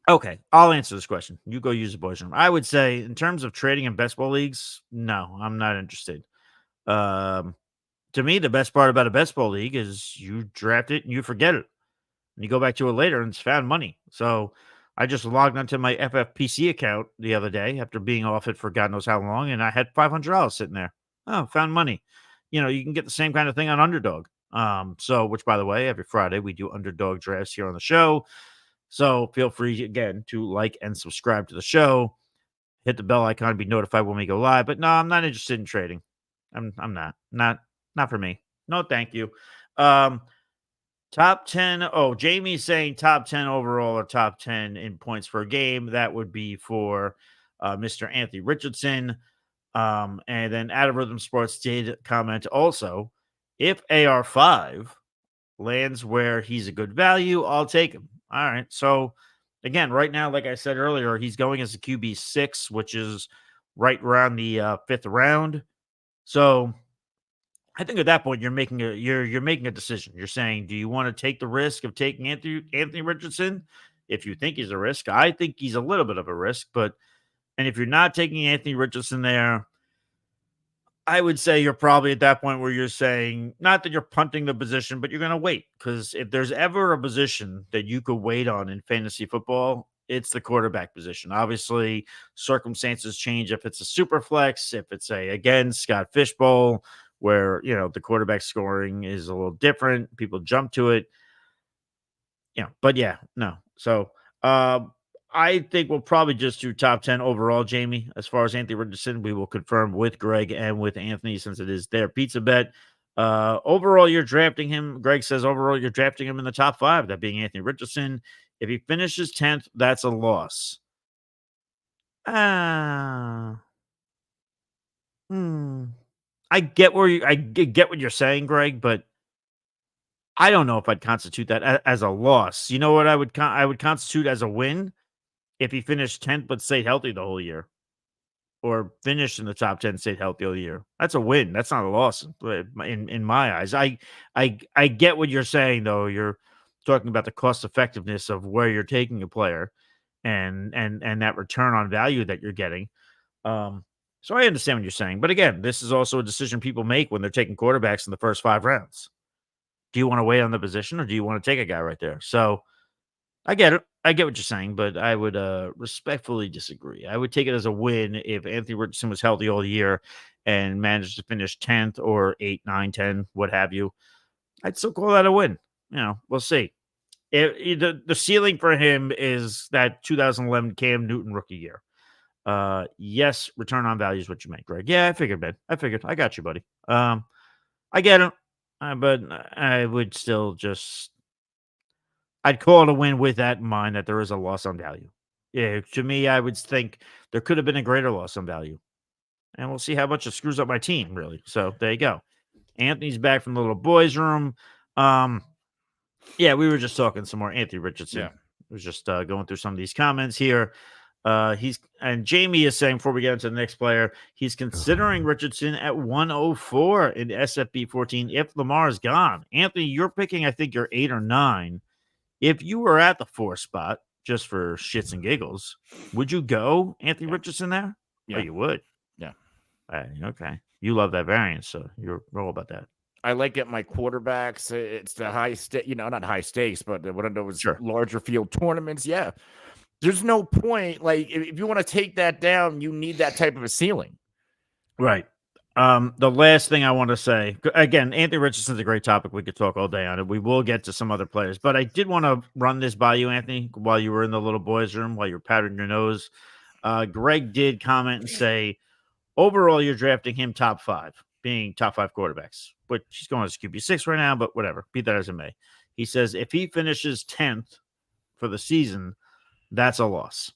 Okay, I'll answer this question. You go use the boys' room. I would say in terms of trading in best ball leagues, no, I'm not interested. To me, the best part about a best ball league is you draft it and you forget it. And you go back to it later and it's found money. So I just logged onto my FFPC account the other day after being off it for God knows how long, and I had $500 sitting there. Oh, found money. You can get the same kind of thing on Underdog. Which, by the way, every Friday we do Underdog drafts here on the show. So feel free, again, to like and subscribe to the show. Hit the bell icon to be notified when we go live. But no, I'm not interested in trading. I'm not for me. No, thank you. Top 10. Oh, Jamie's saying top 10 overall or top 10 in points per game. That would be for Mr. Anthony Richardson. And then Out of Rhythm Sports did comment also, if AR5 lands where he's a good value, I'll take him. All right. So, again, right now, like I said earlier, he's going as a QB6, which is right around the 5th round. So, I think at that point you're making a decision. You're saying, do you want to take the risk of taking Anthony Richardson if you think he's a risk. I think he's a little bit of a risk, and if you're not taking Anthony Richardson there, I would say you're probably at that point where you're saying, not that you're punting the position, but you're going to wait. Because if there's ever a position that you could wait on in fantasy football, it's the quarterback position. Obviously, circumstances change if it's a super flex, if it's again, Scott Fishbowl, where, the quarterback scoring is a little different. People jump to it. But yeah, no. So, I think we'll probably just do top 10 overall, Jamie. As far as Anthony Richardson, we will confirm with Greg and with Anthony since it is their pizza bet. Overall, you're drafting him. Greg says overall, you're drafting him in the top 5, that being Anthony Richardson. If he finishes 10th, that's a loss. I get what you're saying, Greg, but I don't know if I'd constitute that as a loss. You know what I would constitute as a win? If he finished 10th but stayed healthy the whole year, or finished in the top 10, stayed healthy all year, that's a win. That's not a loss in my eyes. I get what you're saying, though. You're talking about the cost effectiveness of where you're taking a player and that return on value that you're getting. So I understand what you're saying. But again, this is also a decision people make when they're taking quarterbacks in the first 5 rounds. Do you want to wait on the position, or do you want to take a guy right there? So I get it. I get what you're saying, but I would respectfully disagree. I would take it as a win if Anthony Richardson was healthy all year and managed to finish 10th or 8, 9, 10, what have you. I'd still call that a win. We'll see. The ceiling for him is that 2011 Cam Newton rookie year. Yes, return on value is what you meant, Greg. Yeah, I figured, man. I got you, buddy. I get it, but I would still I'd call it a win with that in mind, that there is a loss on value. Yeah, to me, I would think there could have been a greater loss on value. And we'll see how much it screws up my team, really. So there you go. Anthony's back from the little boys' room. Yeah, we were just talking some more Anthony Richardson. Yeah. I was just going through some of these comments here. Jamie is saying, before we get into the next player, he's considering Richardson at 104 in SFB 14 if Lamar is gone. Anthony, you're picking, I think you're 8 or 9. If you were at the 4 spot, just for shits and giggles, would you go Anthony Richardson there? Yeah. Oh, you would? Yeah. Okay. You love that variance, so you're all about that. I like it. My quarterbacks. It's the high stake, not high stakes, but one of those Sure. larger field tournaments. Yeah. There's no point. Like, if you want to take that down, you need that type of a ceiling. Right. The last thing I want to say, again, Anthony Richardson's a great topic. We could talk all day on it. We will get to some other players, but I did want to run this by you, Anthony, while you were in the little boys' room, while you're powdering your nose. Greg did comment and say, overall, you're drafting him top 5, being top 5 quarterbacks, but he's going as QB6 right now, but whatever, be that as it may. He says, if he finishes 10th for the season, that's a loss.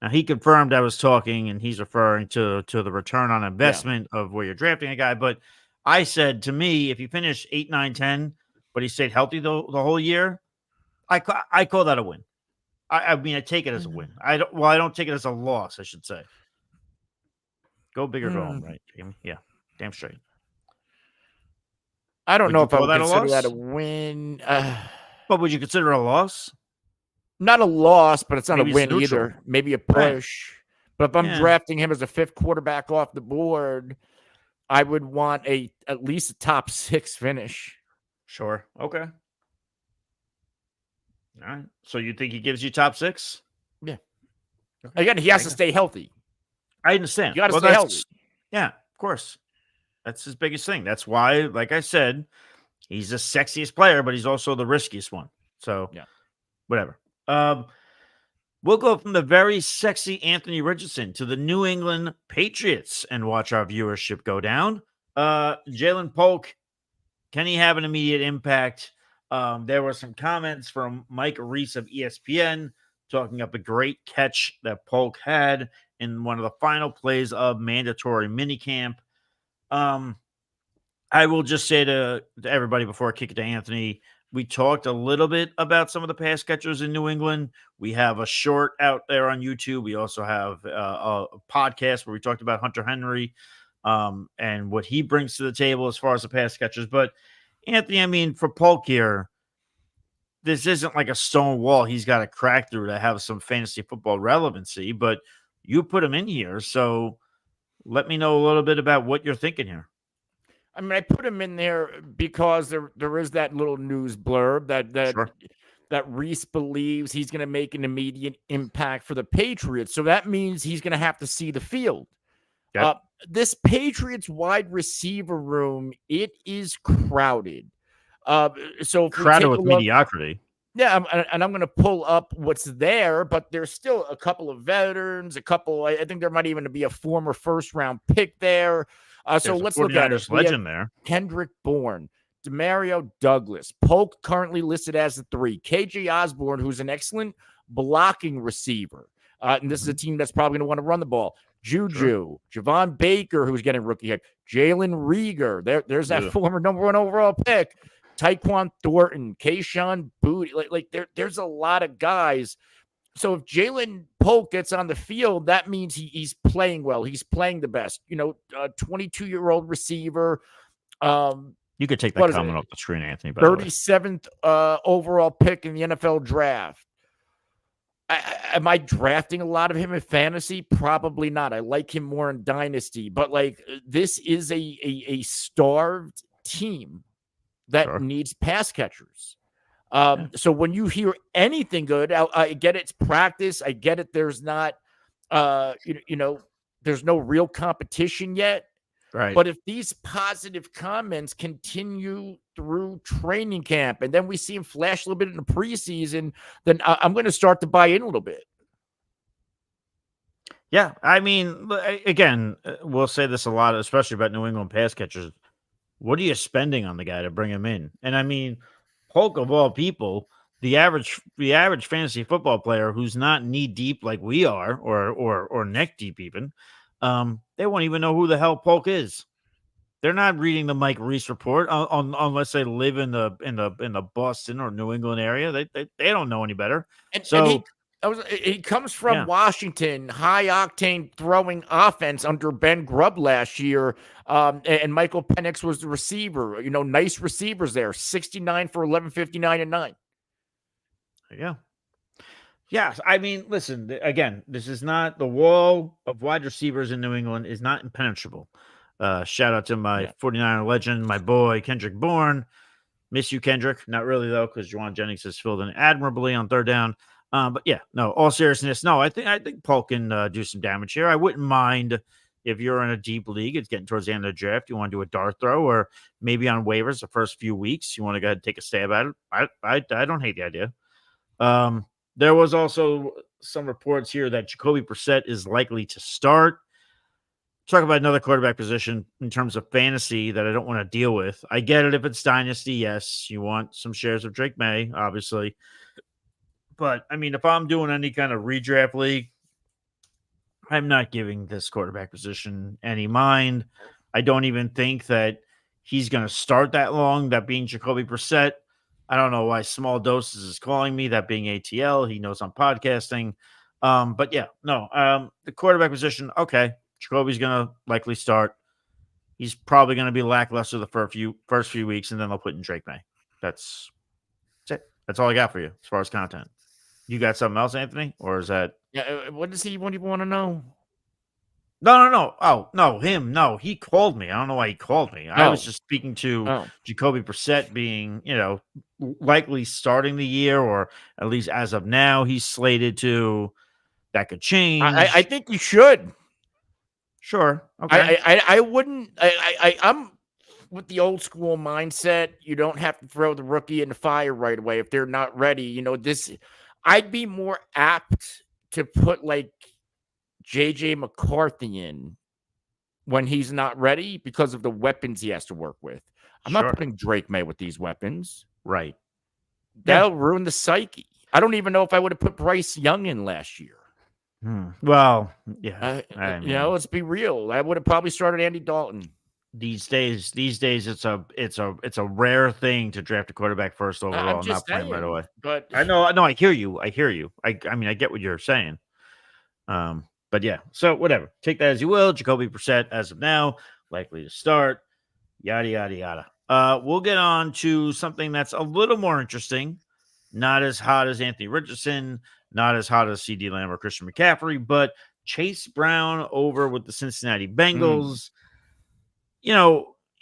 Now, he confirmed I was talking, and he's referring to the return on investment of where you're drafting a guy. But I said, to me, if you finish 8, 9, 10, but he stayed healthy the whole year, I call that a win. I mean, I take it as a win. I don't take it as a loss, I should say. Go big or go home, right, Jamie? Yeah, damn straight. I don't know if I would consider that a win. But would you consider a loss? Not a loss, but it's not Maybe a win neutral. either. Maybe a push. Right. But if I'm drafting him as a 5th quarterback off the board, I would want at least a top 6 finish. Sure. Okay. All right. So you think he gives you top 6? Yeah. Again, he has to stay healthy. I understand. You got to stay healthy. Yeah, of course. That's his biggest thing. That's why, like I said, he's the sexiest player, but he's also the riskiest one. So, whatever. We'll go from the very sexy Anthony Richardson to the New England Patriots and watch our viewership go down. Jalen Polk, can he have an immediate impact? There were some comments from Mike Reese of ESPN talking up a great catch that Polk had in one of the final plays of mandatory minicamp. I will just say to everybody before I kick it to Anthony, we talked a little bit about some of the pass catchers in New England. We have a short out there on YouTube. We also have a podcast where we talked about Hunter Henry and what he brings to the table as far as the pass catchers. But Anthony, I mean, for Polk here, this isn't like a stone wall he's got to crack through to have some fantasy football relevancy, but you put him in here. So let me know a little bit about what you're thinking here. I mean, I put him in there because there is that little news blurb Sure. that Reese believes he's going to make an immediate impact for the Patriots. So that means he's going to have to see the field. Yep. This Patriots wide receiver room, it is crowded. So if Crowded we take with mediocrity. yeah, I'm going to pull up what's there, but there's still a couple of veterans, a couple. I think there might even be a former first-round pick there. So let's look at it. Legend there. Kendrick Bourne, Demario Douglas, Polk currently listed as the 3, KJ Osborne, who's an excellent blocking receiver. And this is a team that's probably going to want to run the ball. Juju, Javon Baker, who's getting rookie head, Jalen Reagor. There's that former number 1 overall pick. Tyquan Thornton, Kayshawn Booty. There's a lot of guys. So if Jalen Polk gets on the field, that means he's playing well. He's playing the best. 22-year-old receiver. You could take that comment off the screen, Anthony. By 37th overall pick in the NFL draft. Am I drafting a lot of him in fantasy? Probably not. I like him more in Dynasty. But this is a starved team that needs pass catchers. So when you hear anything good, I get it's practice. I get it. There's not, there's no real competition yet. Right. But if these positive comments continue through training camp and then we see him flash a little bit in the preseason, then I'm going to start to buy in a little bit. Yeah. I mean, again, we'll say this a lot, especially about New England pass catchers. What are you spending on the guy to bring him in? And I mean, Polk of all people, the average fantasy football player who's not knee deep like we are, or neck deep even, they won't even know who the hell Polk is. They're not reading the Mike Reese report unless they live in the Boston or New England area. They don't know any better. He comes from Washington, high octane throwing offense under Ben Grubb last year. And Michael Penix was the receiver, nice receivers there, 69 for 1159 and 9. Yeah. Yeah. I mean, listen, again, this is not the wall of wide receivers in New England is not impenetrable. Shout out to my 49er legend, my boy, Kendrick Bourne. Miss you, Kendrick. Not really though, because Juwan Jennings has filled in admirably on third down. But yeah, no, all seriousness. No, I think Polk can do some damage here. I wouldn't mind if you're in a deep league. It's getting towards the end of the draft. You want to do a dart throw, or maybe on waivers the first few weeks. You want to go ahead and take a stab at it. I don't hate the idea. There was also some reports here that Jacoby Brissett is likely to start. Talk about another quarterback position in terms of fantasy that I don't want to deal with. I get it if it's dynasty. Yes, you want some shares of Drake May, obviously. But, I mean, if I'm doing any kind of redraft league, I'm not giving this quarterback position any mind. I don't even think that he's going to start that long, that being Jacoby Brissett. I don't know why Small Doses is calling me, that being ATL. He knows I'm podcasting. But, yeah, no. The quarterback position, okay. Jacoby's going to likely start. He's probably going to be lackluster the first few weeks, and then they'll put in Drake May. That's it. That's all I got for you as far as content. You got something else, Anthony? Or is that... Yeah, what do you want to know? No. Oh, no, him. No, he called me. I don't know why he called me. I was just speaking to Jacoby Brissett being, likely starting the year, or at least as of now, he's slated to. That could change. I think you should. Sure. Okay. I wouldn't. I'm with the old school mindset. You don't have to throw the rookie in the fire right away if they're not ready. I'd be more apt to put like JJ McCarthy in when he's not ready because of the weapons he has to work with. I'm not putting Drake May with these weapons. Right. That'll ruin the psyche. I don't even know if I would have put Bryce Young in last year. Well, yeah. Let's be real. I would have probably started Andy Dalton. These days, it's a rare thing to draft a quarterback first overall and not play him right away. But I know. I hear you. I mean, I get what you're saying. But yeah. So whatever. Take that as you will. Jacoby Brissett, as of now, likely to start. Yada yada yada. We'll get on to something that's a little more interesting. Not as hot as Anthony Richardson, not as hot as CeeDee Lamb or Christian McCaffrey, but Chase Brown over with the Cincinnati Bengals.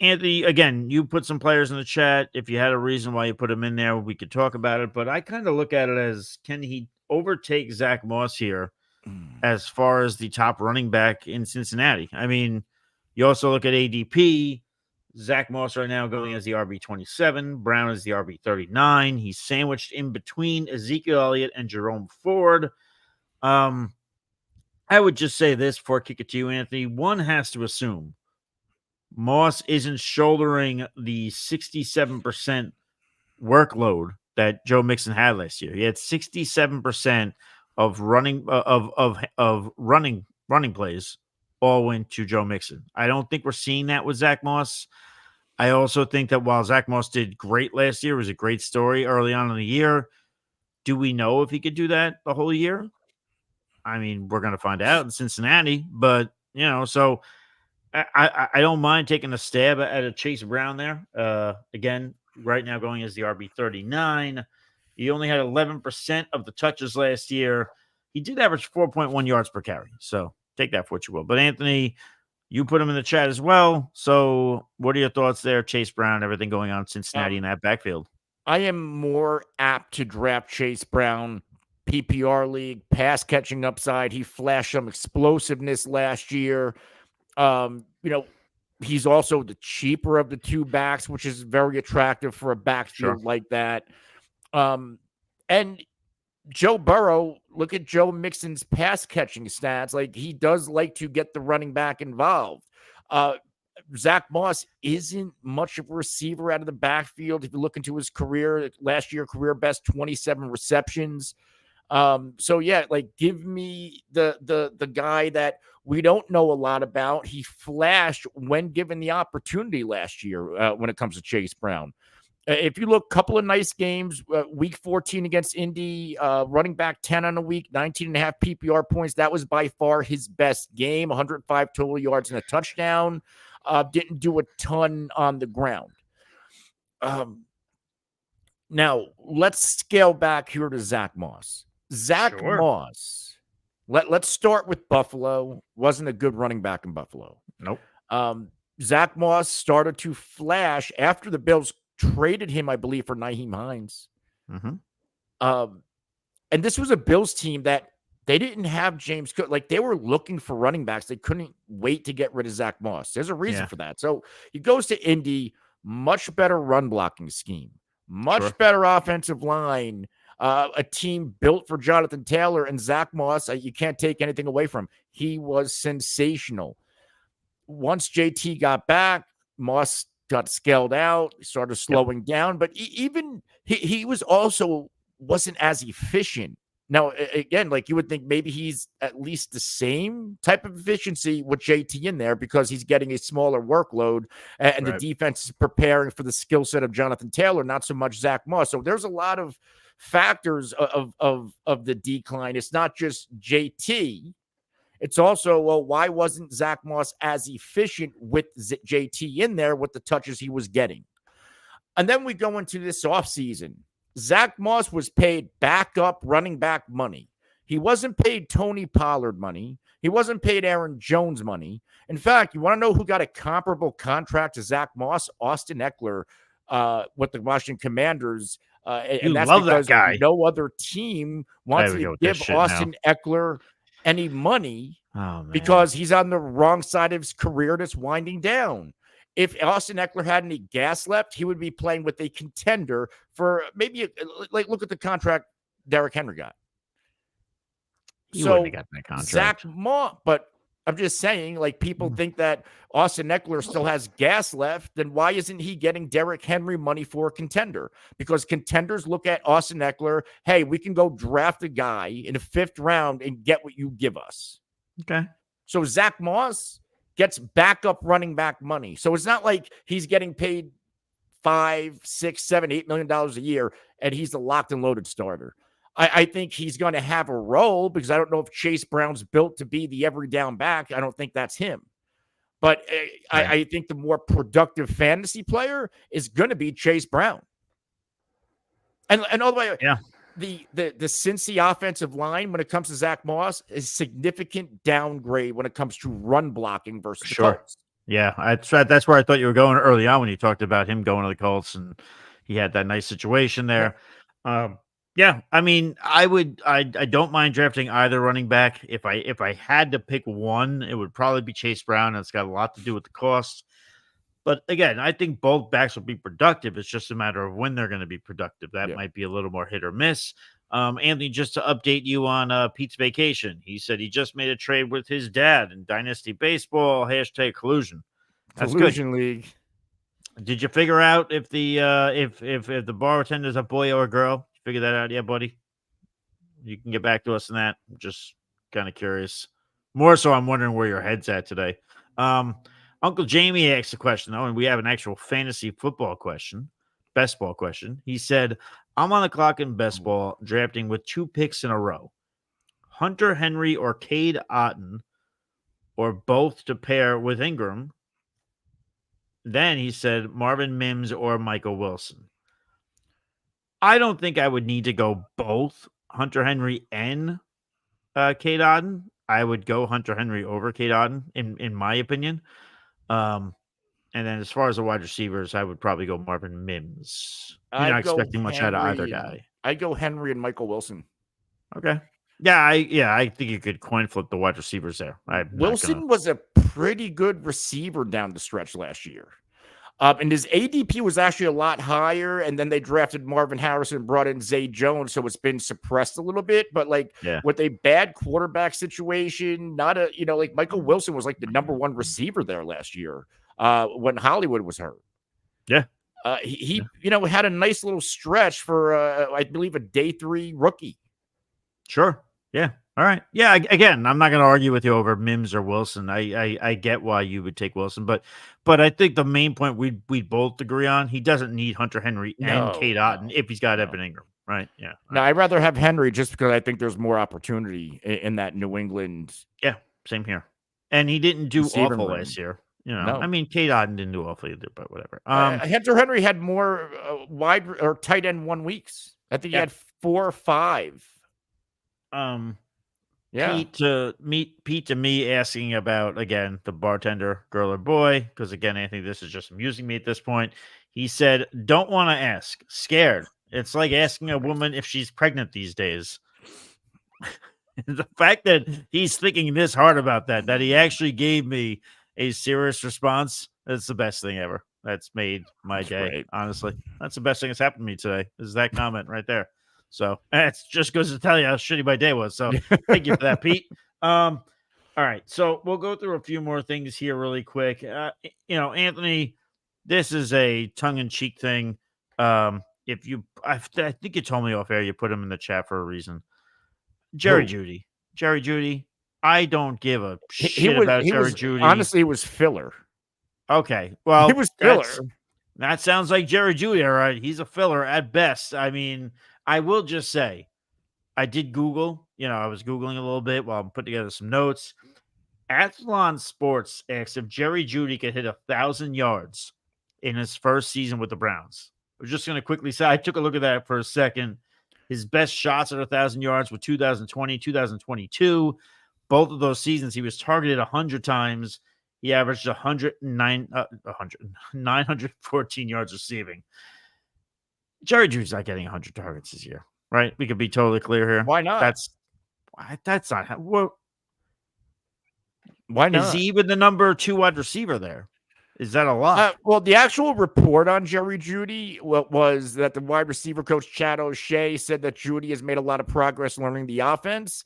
Anthony, again, you put some players in the chat. If you had a reason why you put them in there, we could talk about it. But I kind of look at it as, can he overtake Zach Moss here as far as the top running back in Cincinnati? I mean, you also look at ADP. Zach Moss right now going as the RB27. Brown is the RB39. He's sandwiched in between Ezekiel Elliott and Jerome Ford. I would just say this before I kick it to you, Anthony. One has to assume Moss isn't shouldering the 67% workload that Joe Mixon had last year. He had 67% of running running plays all went to Joe Mixon. I don't think we're seeing that with Zach Moss. I also think that while Zach Moss did great last year, it was a great story early on in the year. Do we know if he could do that the whole year? I mean, we're going to find out in Cincinnati, but so I don't mind taking a stab at a Chase Brown there. Again, right now going as the RB39. He only had 11% of the touches last year. He did average 4.1 yards per carry. So take that for what you will. But Anthony, you put him in the chat as well. So what are your thoughts there? Chase Brown, everything going on in Cincinnati in that backfield. I am more apt to draft Chase Brown, PPR league, pass catching upside. He flashed some explosiveness last year. He's also the cheaper of the two backs, which is very attractive for a backfield like that. And Joe Burrow, look at Joe Mixon's pass catching stats. Like, he does like to get the running back involved. Zach Moss isn't much of a receiver out of the backfield. If you look into his career, last year, career best 27 receptions. Give me the guy that we don't know a lot about. He flashed when given the opportunity last year when it comes to Chase Brown. If you look, couple of nice games, week 14 against Indy, running back 10 on the week, 19.5 PPR points. That was by far his best game, 105 total yards and a touchdown. Didn't do a ton on the ground. Now, let's scale back here to Zach Moss. Zach Moss, let's start with Buffalo. Wasn't a good running back in Buffalo. Nope. Zach Moss started to flash after the Bills traded him, I believe, for Nyheim Hines. And this was a Bills team that they didn't have James Cook. Like, they were looking for running backs. They couldn't wait to get rid of Zach Moss. There's a reason for that. So he goes to Indy, much better run blocking scheme, much better offensive line, a team built for Jonathan Taylor, and Zach Moss. You can't take anything away from him. He was sensational. Once JT got back, Moss got scaled out, started slowing down, but he was also wasn't as efficient. Now, again, like, you would think maybe he's at least the same type of efficiency with JT in there because he's getting a smaller workload and the defense is preparing for the skill set of Jonathan Taylor, not so much Zach Moss. So there's a lot of factors of the decline. It's not just JT. It's also, well, why wasn't Zach Moss as efficient with JT in there with the touches he was getting? And then we go into this offseason. Zach Moss was paid backup running back money. He wasn't paid Tony Pollard money. He wasn't paid Aaron Jones money. In fact, you want to know who got a comparable contract to Zach Moss? Austin Eckler with the Washington Commanders. And that's because that guy. No other team wants to give Austin Eckler any money because he's on the wrong side of his career that's winding down. If Austin Eckler had any gas left, he would be playing with a contender for maybe, look at the contract Derrick Henry got. He wouldn't have got that contract. Zach Moss, but I'm just saying, like, people think that Austin Eckler still has gas left, then why isn't he getting Derrick Henry money for a contender? Because contenders look at Austin Eckler, hey, we can go draft a guy in the 5th round and get what you give us. Okay. So Zach Moss gets backup running back money. So it's not like he's getting paid $5, $6, $7, $8 million a year and he's the locked and loaded starter. I think he's going to have a role because I don't know if Chase Brown's built to be the every down back. I don't think that's him. But I think the more productive fantasy player is going to be Chase Brown. And all the way, Yeah, the Cincy offensive line when it comes to Zach Moss is significant downgrade when it comes to run blocking versus the sure. Colts. Yeah, that's where I thought you were going early on when you talked about him going to the Colts, and he had that nice situation Yeah. there. Yeah, I mean, I don't mind drafting either running back. If I had to pick one, it would probably be Chase Brown. And it's got a lot to do with the cost. But again, I think both backs will be productive. It's just a matter of when they're going to be productive. That Yeah. might be a little more hit or miss. Anthony, just to update you on Pete's vacation, he said he just made a trade with his dad in Dynasty Baseball. # collusion. That's good. Collusion League. Did you figure out if the if the bartender's a boy or a girl? Figure that out, yeah, buddy. You can get back to us on that. I'm just kind of curious. More so, I'm wondering where your head's at today. Uncle Jamie asked a question though, and we have an actual fantasy football question, best ball question. He said, "I'm on the clock in best ball, drafting with 2 picks in a row: Hunter Henry or Cade Otton, or both to pair with Ingram." Then he said Marvin Mims or Michael Wilson. I don't think I would need to go both Hunter Henry and Cade Otton. I would go Hunter Henry over Cade Otton, in my opinion. And then as far as the wide receivers, I would probably go Marvin Mims. You're not expecting much out of either guy. I'd go Henry and Michael Wilson. Okay. Yeah, I think you could coin flip the wide receivers there. Wilson was a pretty good receiver down the stretch last year. And his ADP was actually a lot higher. And then they drafted Marvin Harrison, brought in Zay Jones. So it's been suppressed a little bit. But with a bad quarterback situation, like Michael Wilson was like the number 1 receiver there last year when Hollywood was hurt. Yeah. He had a nice little stretch for, I believe, a day 3 rookie. Sure. Yeah. All right. Yeah. Again, I'm not going to argue with you over Mims or Wilson. I get why you would take Wilson, but I think the main point we both agree on, he doesn't need Hunter Henry and Cade Otton if he's got Evan Ingram, right? Yeah. No, I'd rather have Henry just because I think there's more opportunity in that New England. Yeah. Same here. And he didn't do awful last year. No. I mean, Cade Otton didn't do awful either, but whatever. Hunter Henry had more wide or tight end 1 weeks. I think he had 4 or 5. Yeah. Pete to me asking about, again, the bartender, girl or boy, because again, Anthony, this is just amusing me at this point. He said, "Don't want to ask, scared. It's like asking a woman if she's pregnant these days." The fact that he's thinking this hard about that he actually gave me a serious response, that's the best thing ever. That's made my day, great. Honestly. That's the best thing that's happened to me today, is that comment right there. So it just goes to tell you how shitty my day was. So thank you for that, Pete. All right. So we'll go through a few more things here really quick. Anthony, this is a tongue-in-cheek thing. I think you told me off air, you put him in the chat for a reason. Jerry Jeudy. I don't give a shit about Jerry Jeudy. Honestly, it was filler. Okay. Well, it was filler. That sounds like Jerry Jeudy. All right. He's a filler at best. I mean, I will just say, I did Google. I was Googling a little bit while I'm putting together some notes. Athlon Sports asked if Jerry Jeudy could hit 1,000 yards in his first season with the Browns. I was just going to quickly say, I took a look at that for a second. His best shots at 1,000 yards were 2020, 2022. Both of those seasons, he was targeted 100 times. He averaged 914 yards receiving. Jerry Jeudy's not getting 100 targets this year, right? We could be totally clear here. Why not? That's not how. Well, why not? Is he even the number 2 wide receiver there? Is that a lot? Well, the actual report on Jerry Jeudy was that the wide receiver coach Chad O'Shea said that Jeudy has made a lot of progress learning the offense.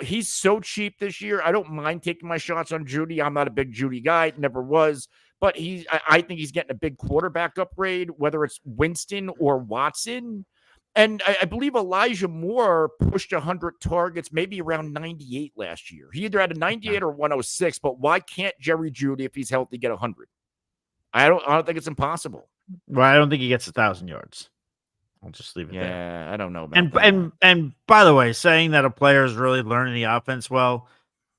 He's so cheap this year. I don't mind taking my shots on Jeudy. I'm not a big Jeudy guy, never was. But I think he's getting a big quarterback upgrade, whether it's Winston or Watson. And I believe Elijah Moore pushed 100 targets, maybe around 98 last year. He either had a 98 or 106, but why can't Jerry Jeudy, if he's healthy, get 100? I don't think it's impossible. Well, I don't think he gets 1,000 yards. I'll just leave it there. Yeah, I don't know about that. And by the way, saying that a player is really learning the offense well,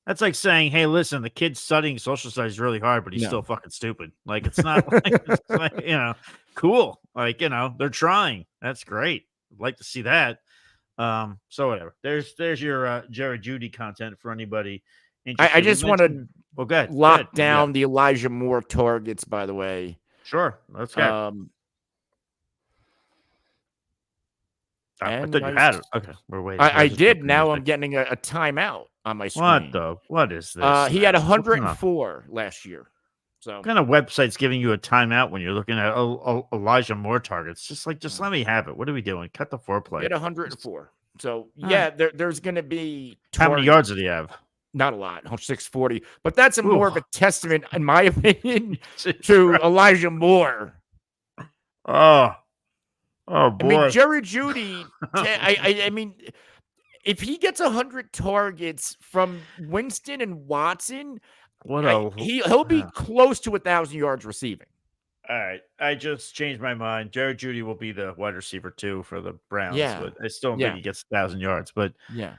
that's like saying, hey, listen, the kid's studying social studies really hard, but he's still fucking stupid. Like, it's not like, Cool. Like, they're trying. That's great. I'd like to see that. So whatever. There's your Jerry Judy content for anybody interested. I just want to Well, good. lock down the Elijah Moore targets, by the way. Sure. Let's go. I thought you had it. Okay. We're waiting. I did. Now I'm getting a timeout on my screen. What is this? He had 104 last year. So what kind of website's giving you a timeout when you're looking at Elijah Moore targets? Just let me have it. What are we doing? Cut the foreplay. He had 104. So yeah, there's going to be how many yards did he have? Not a lot, 640. But that's more of a testament, in my opinion, to Elijah Moore. Oh boy. I mean, Jerry Judy. I mean, if he gets 100 targets from Winston and Watson, he'll be close to 1,000 yards receiving. All right. I just changed my mind. Jerry Judy will be the wide receiver 2 for the Browns. Yeah. But I still don't think he gets 1,000 yards. But yeah,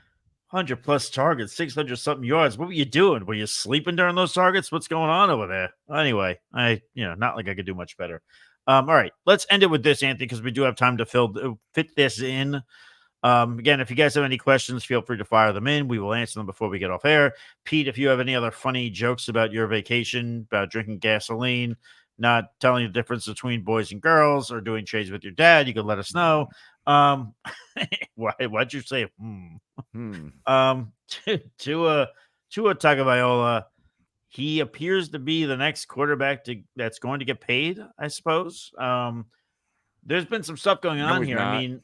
100 plus targets, 600 something yards. What were you doing? Were you sleeping during those targets? What's going on over there? Anyway, not like I could do much better. All right. Let's end it with this, Anthony, because we do have time to fit this in. Again, if you guys have any questions, feel free to fire them in. We will answer them before we get off air. Pete, if you have any other funny jokes about your vacation, about drinking gasoline, not telling the difference between boys and girls, or doing trades with your dad, you can let us know. Why'd you say Tua Tagovailoa, he appears to be the next quarterback that's going to get paid, I suppose. There's been some stuff going on here. Not. I mean,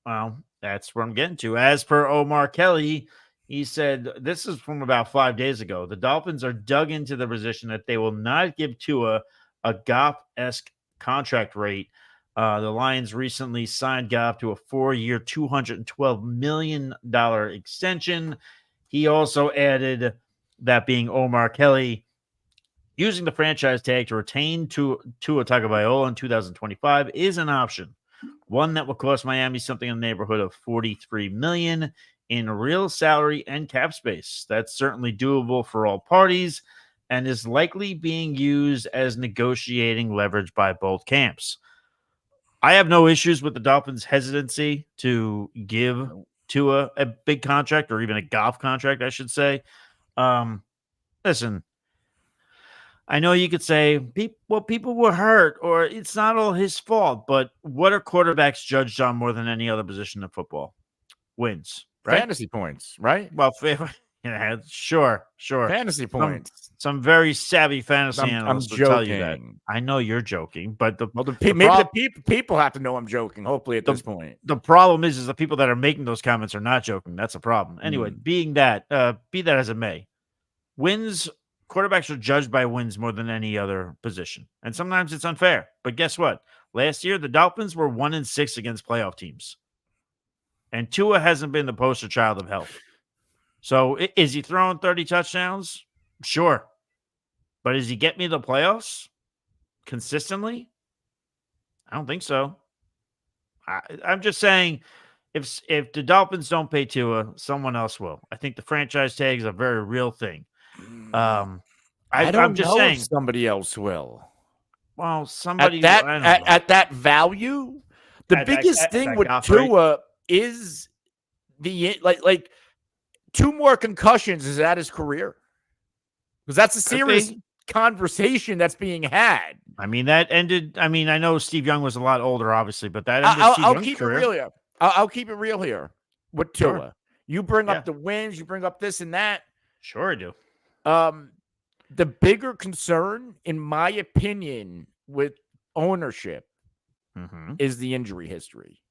well, that's where I'm getting to. As per Omar Kelly, he said, this is from about 5 days ago, the Dolphins are dug into the position that they will not give Tua a Goff-esque contract rate. The Lions recently signed Goff to a 4-year, $212 million extension. He also added, that being Omar Kelly, using the franchise tag to retain Tua Tagovailoa in 2025 is an option. One that will cost Miami something in the neighborhood of $43 million in real salary and cap space. That's certainly doable for all parties and is likely being used as negotiating leverage by both camps. I have no issues with the Dolphins' hesitancy to give Tua a big contract, or even a Goff contract, I should say. Listen, I know you could say, people were hurt, or it's not all his fault, but what are quarterbacks judged on more than any other position in football? Wins, right? Fantasy points, right? Well, sure. Fantasy points. Some very savvy fantasy analysts will tell you that. I know you're joking, but the people have to know I'm joking, hopefully, at this point. The problem is the people that are making those comments are not joking. That's a problem. Anyway, be that as it may, wins. Quarterbacks are judged by wins more than any other position. And sometimes it's unfair. But guess what? Last year, the Dolphins were 1-6 against playoff teams. And Tua hasn't been the poster child of health. So is he throwing 30 touchdowns? Sure. But does he get me to the playoffs consistently? I don't think so. I'm just saying, if the Dolphins don't pay Tua, someone else will. I think the franchise tag is a very real thing. I'm just saying, if somebody else will. Well, somebody at that value. The biggest thing with Tua is the like 2 more concussions is at his career, because that's a serious conversation that's being had. I mean, that ended. I mean, I know Steve Young was a lot older, obviously, but that ended I'll keep career. It real here. I'll keep it real here with Tua. Sure. You bring up the wins, you bring up this and that. Sure, I do. The bigger concern, in my opinion, with ownership is the injury history.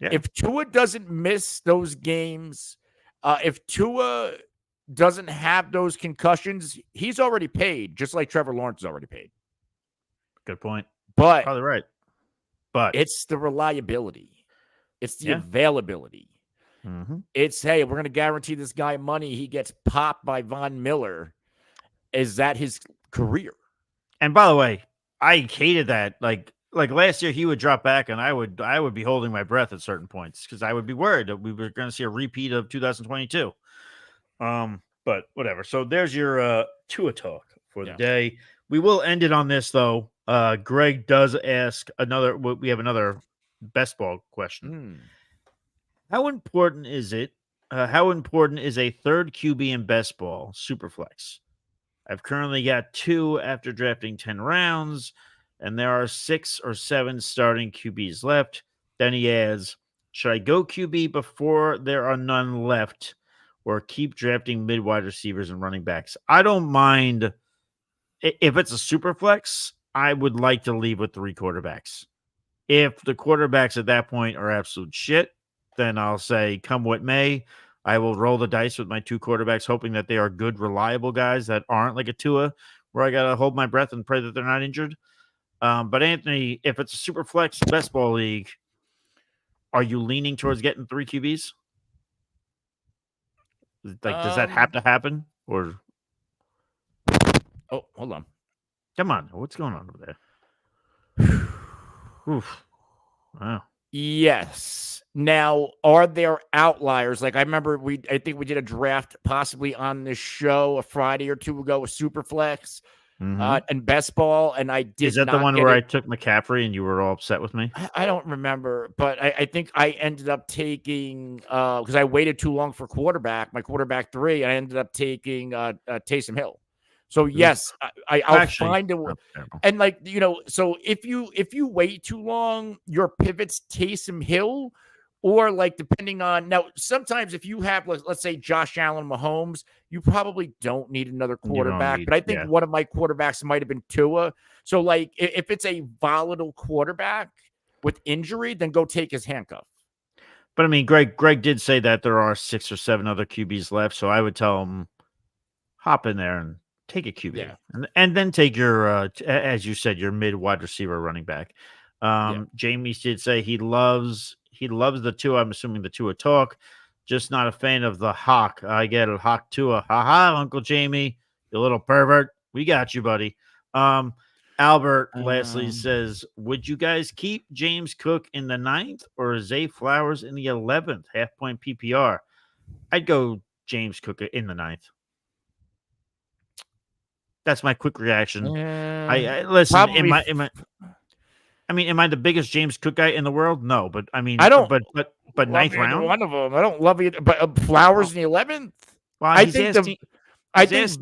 Yeah. If Tua doesn't miss those games, if Tua doesn't have those concussions, he's already paid, just like Trevor Lawrence is already paid. Good point. But probably right. But it's the reliability. It's the availability. It's, hey, we're going to guarantee this guy money. He gets popped by Von Miller. Is that his career? And by the way, I hated that. Like last year, he would drop back, and I would be holding my breath at certain points because I would be worried that we were going to see a repeat of 2022. But whatever. So there's your Tua talk for the day. We will end it on this, though. Greg does ask another. We have another best ball question. How important is it? How important is a third QB in best ball, Superflex? I've currently got 2 after drafting 10 rounds, and there are 6 or 7 starting QBs left. Then he adds, should I go QB before there are none left, or keep drafting mid-wide receivers and running backs? I don't mind. If it's a super flex, I would like to leave with 3 quarterbacks. If the quarterbacks at that point are absolute shit, then I'll say, come what may, I will roll the dice with my 2 quarterbacks, hoping that they are good, reliable guys that aren't like a Tua, where I got to hold my breath and pray that they're not injured. But Anthony, if it's a super flex best ball league, are you leaning towards getting 3 QBs? Like, does that have to happen? Or oh, hold on. Come on, what's going on over there? Oof. Wow. Yes. Now, are there outliers? Like I remember I think we did a draft possibly on this show a Friday or 2 ago with Superflex and best ball, and I did. Is that the one where I took McCaffrey and you were all upset with me? I don't remember, but I think I ended up taking because I waited too long for my quarterback 3, and I ended up taking Taysom Hill. So yes, I'll find a way. And like, so if you wait too long, your pivot's Taysom Hill, or like depending on now, sometimes if you have let's say Josh Allen, Mahomes, you probably don't need another quarterback. But I think one of my quarterbacks might have been Tua. So like if it's a volatile quarterback with injury, then go take his handcuff. But I mean, Greg did say that there are 6 or 7 other QBs left, so I would tell him hop in there and take a QB, and then take your, as you said, your mid wide receiver running back. Jamie did say he loves the Tua. I'm assuming the Tua talk, just not a fan of the Hawk. I get it, Hawk Tua. Ha, Uncle Jamie, you little pervert. We got you, buddy. Albert lastly says, would you guys keep James Cook in the 9th or Zay Flowers in the 11th? Half point PPR. I'd go James Cook in the 9th. That's my quick reaction. I listen. Am I the biggest James Cook guy in the world? No, but I mean, I don't. But 9th round, one of them. I don't love it. But Flowers in the 11th. Well, I think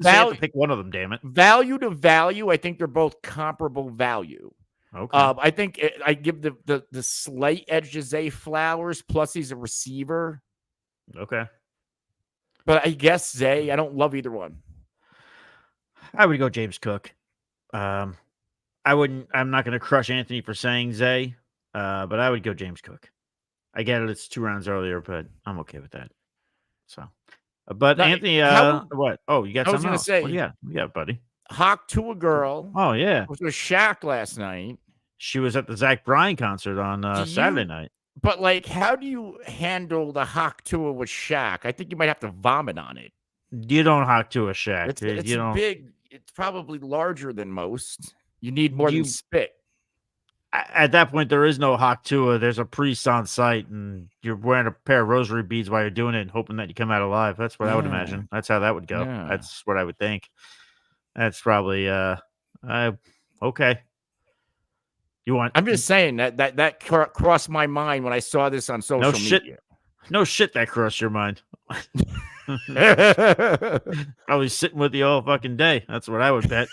value to pick one of them. Damn it, value to value. I think they're both comparable value. Okay. I think I give the slight edge to Zay Flowers. Plus, he's a receiver. Okay. But I guess Zay. I don't love either one. I would go James Cook. I'm not going to crush Anthony for saying Zay, but I would go James Cook. I get it. It's 2 rounds earlier, but I'm okay with that. So, but now, Anthony, what? Oh, you got something else? Yeah, buddy. Hawk to a girl. Oh, yeah. It was with Shaq last night. She was at the Zach Bryan concert on Saturday night. But like, how do you handle the Hawk tour with Shaq? I think you might have to vomit on it. You don't Hawk to a Shaq. It's big. It's probably larger than most. You need more than spit. At that point, there is no Hawk Tua. There's a priest on site, and you're wearing a pair of rosary beads while you're doing it and hoping that you come out alive. That's what I would imagine. That's how that would go. Yeah. That's what I would think. That's probably okay. I'm just saying that crossed my mind when I saw this on social media. No shit that crossed your mind. Probably sitting with you all fucking day. That's what I would bet.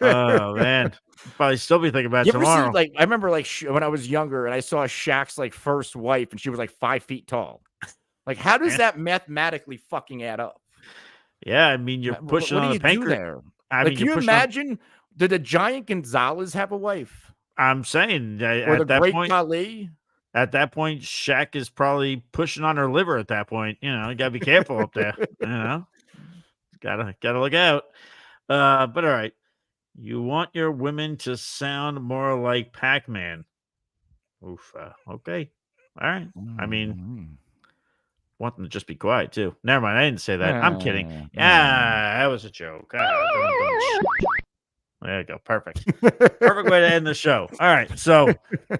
Oh man, probably still be thinking about tomorrow. I remember when I was younger and I saw Shaq's first wife and she was 5 feet tall. Like, how does that mathematically fucking add up? Yeah, I mean you're pushing on the pancreas there. Can you imagine? Did the Giant Gonzalez have a wife? I'm saying or the Great Khali. At that point, Shaq is probably pushing on her liver at that point. You gotta be careful up there. Gotta look out. But all right. You want your women to sound more like Pac-Man. Oof. Okay. All right. I mean, want them to just be quiet too. Never mind. I didn't say that. I'm kidding. That was a joke. There you go. Perfect. Perfect way to end the show. All right. So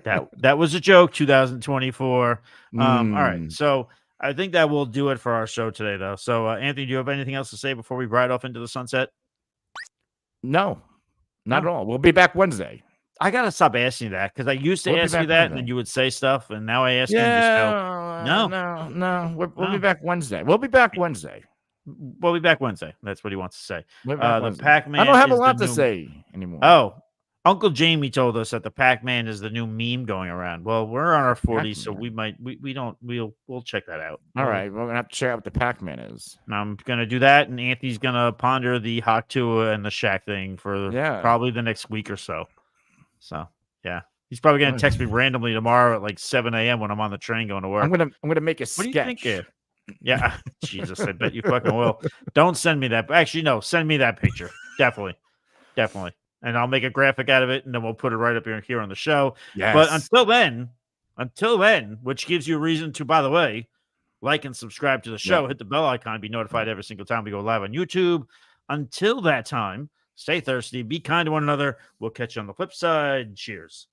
that was a joke, 2024. All right. So I think that will do it for our show today, though. So, Anthony, do you have anything else to say before we ride off into the sunset? No, not at all. We'll be back Wednesday. I gotta stop asking that because I used to We'll be ask you back that, and then Wednesday. you would say stuff, and now I ask you, and you just go, Yeah, "No, no. We'll be no." back Wednesday. We'll be back Wednesday. We'll be back Wednesday. That's what he wants to say. We'll be back The Wednesday. I Pac-Man don't have a is the lot to new. say anymore. Oh, Uncle Jamie told us that the Pac-Man is the new meme going around. Well, we're on our 40s, so we might we'll check that out. All right, we're gonna have to check out what the Pac-Man is. I'm gonna do that, and Anthony's gonna ponder the Hawk Tua and the Shaq thing for probably the next week or so. So yeah, he's probably gonna text me randomly tomorrow at like 7 a.m. when I'm on the train going to work. I'm gonna make a sketch. What do you think? Yeah, Jesus, I bet you fucking will. Don't send me that. Actually, no, send me that picture. Definitely. And I'll make a graphic out of it, and then we'll put it right up here on the show. Yes. But until then, which gives you a reason to, by the way, like and subscribe to the show, hit the bell icon, be notified every single time we go live on YouTube. Until that time, stay thirsty, be kind to one another. We'll catch you on the flip side. Cheers.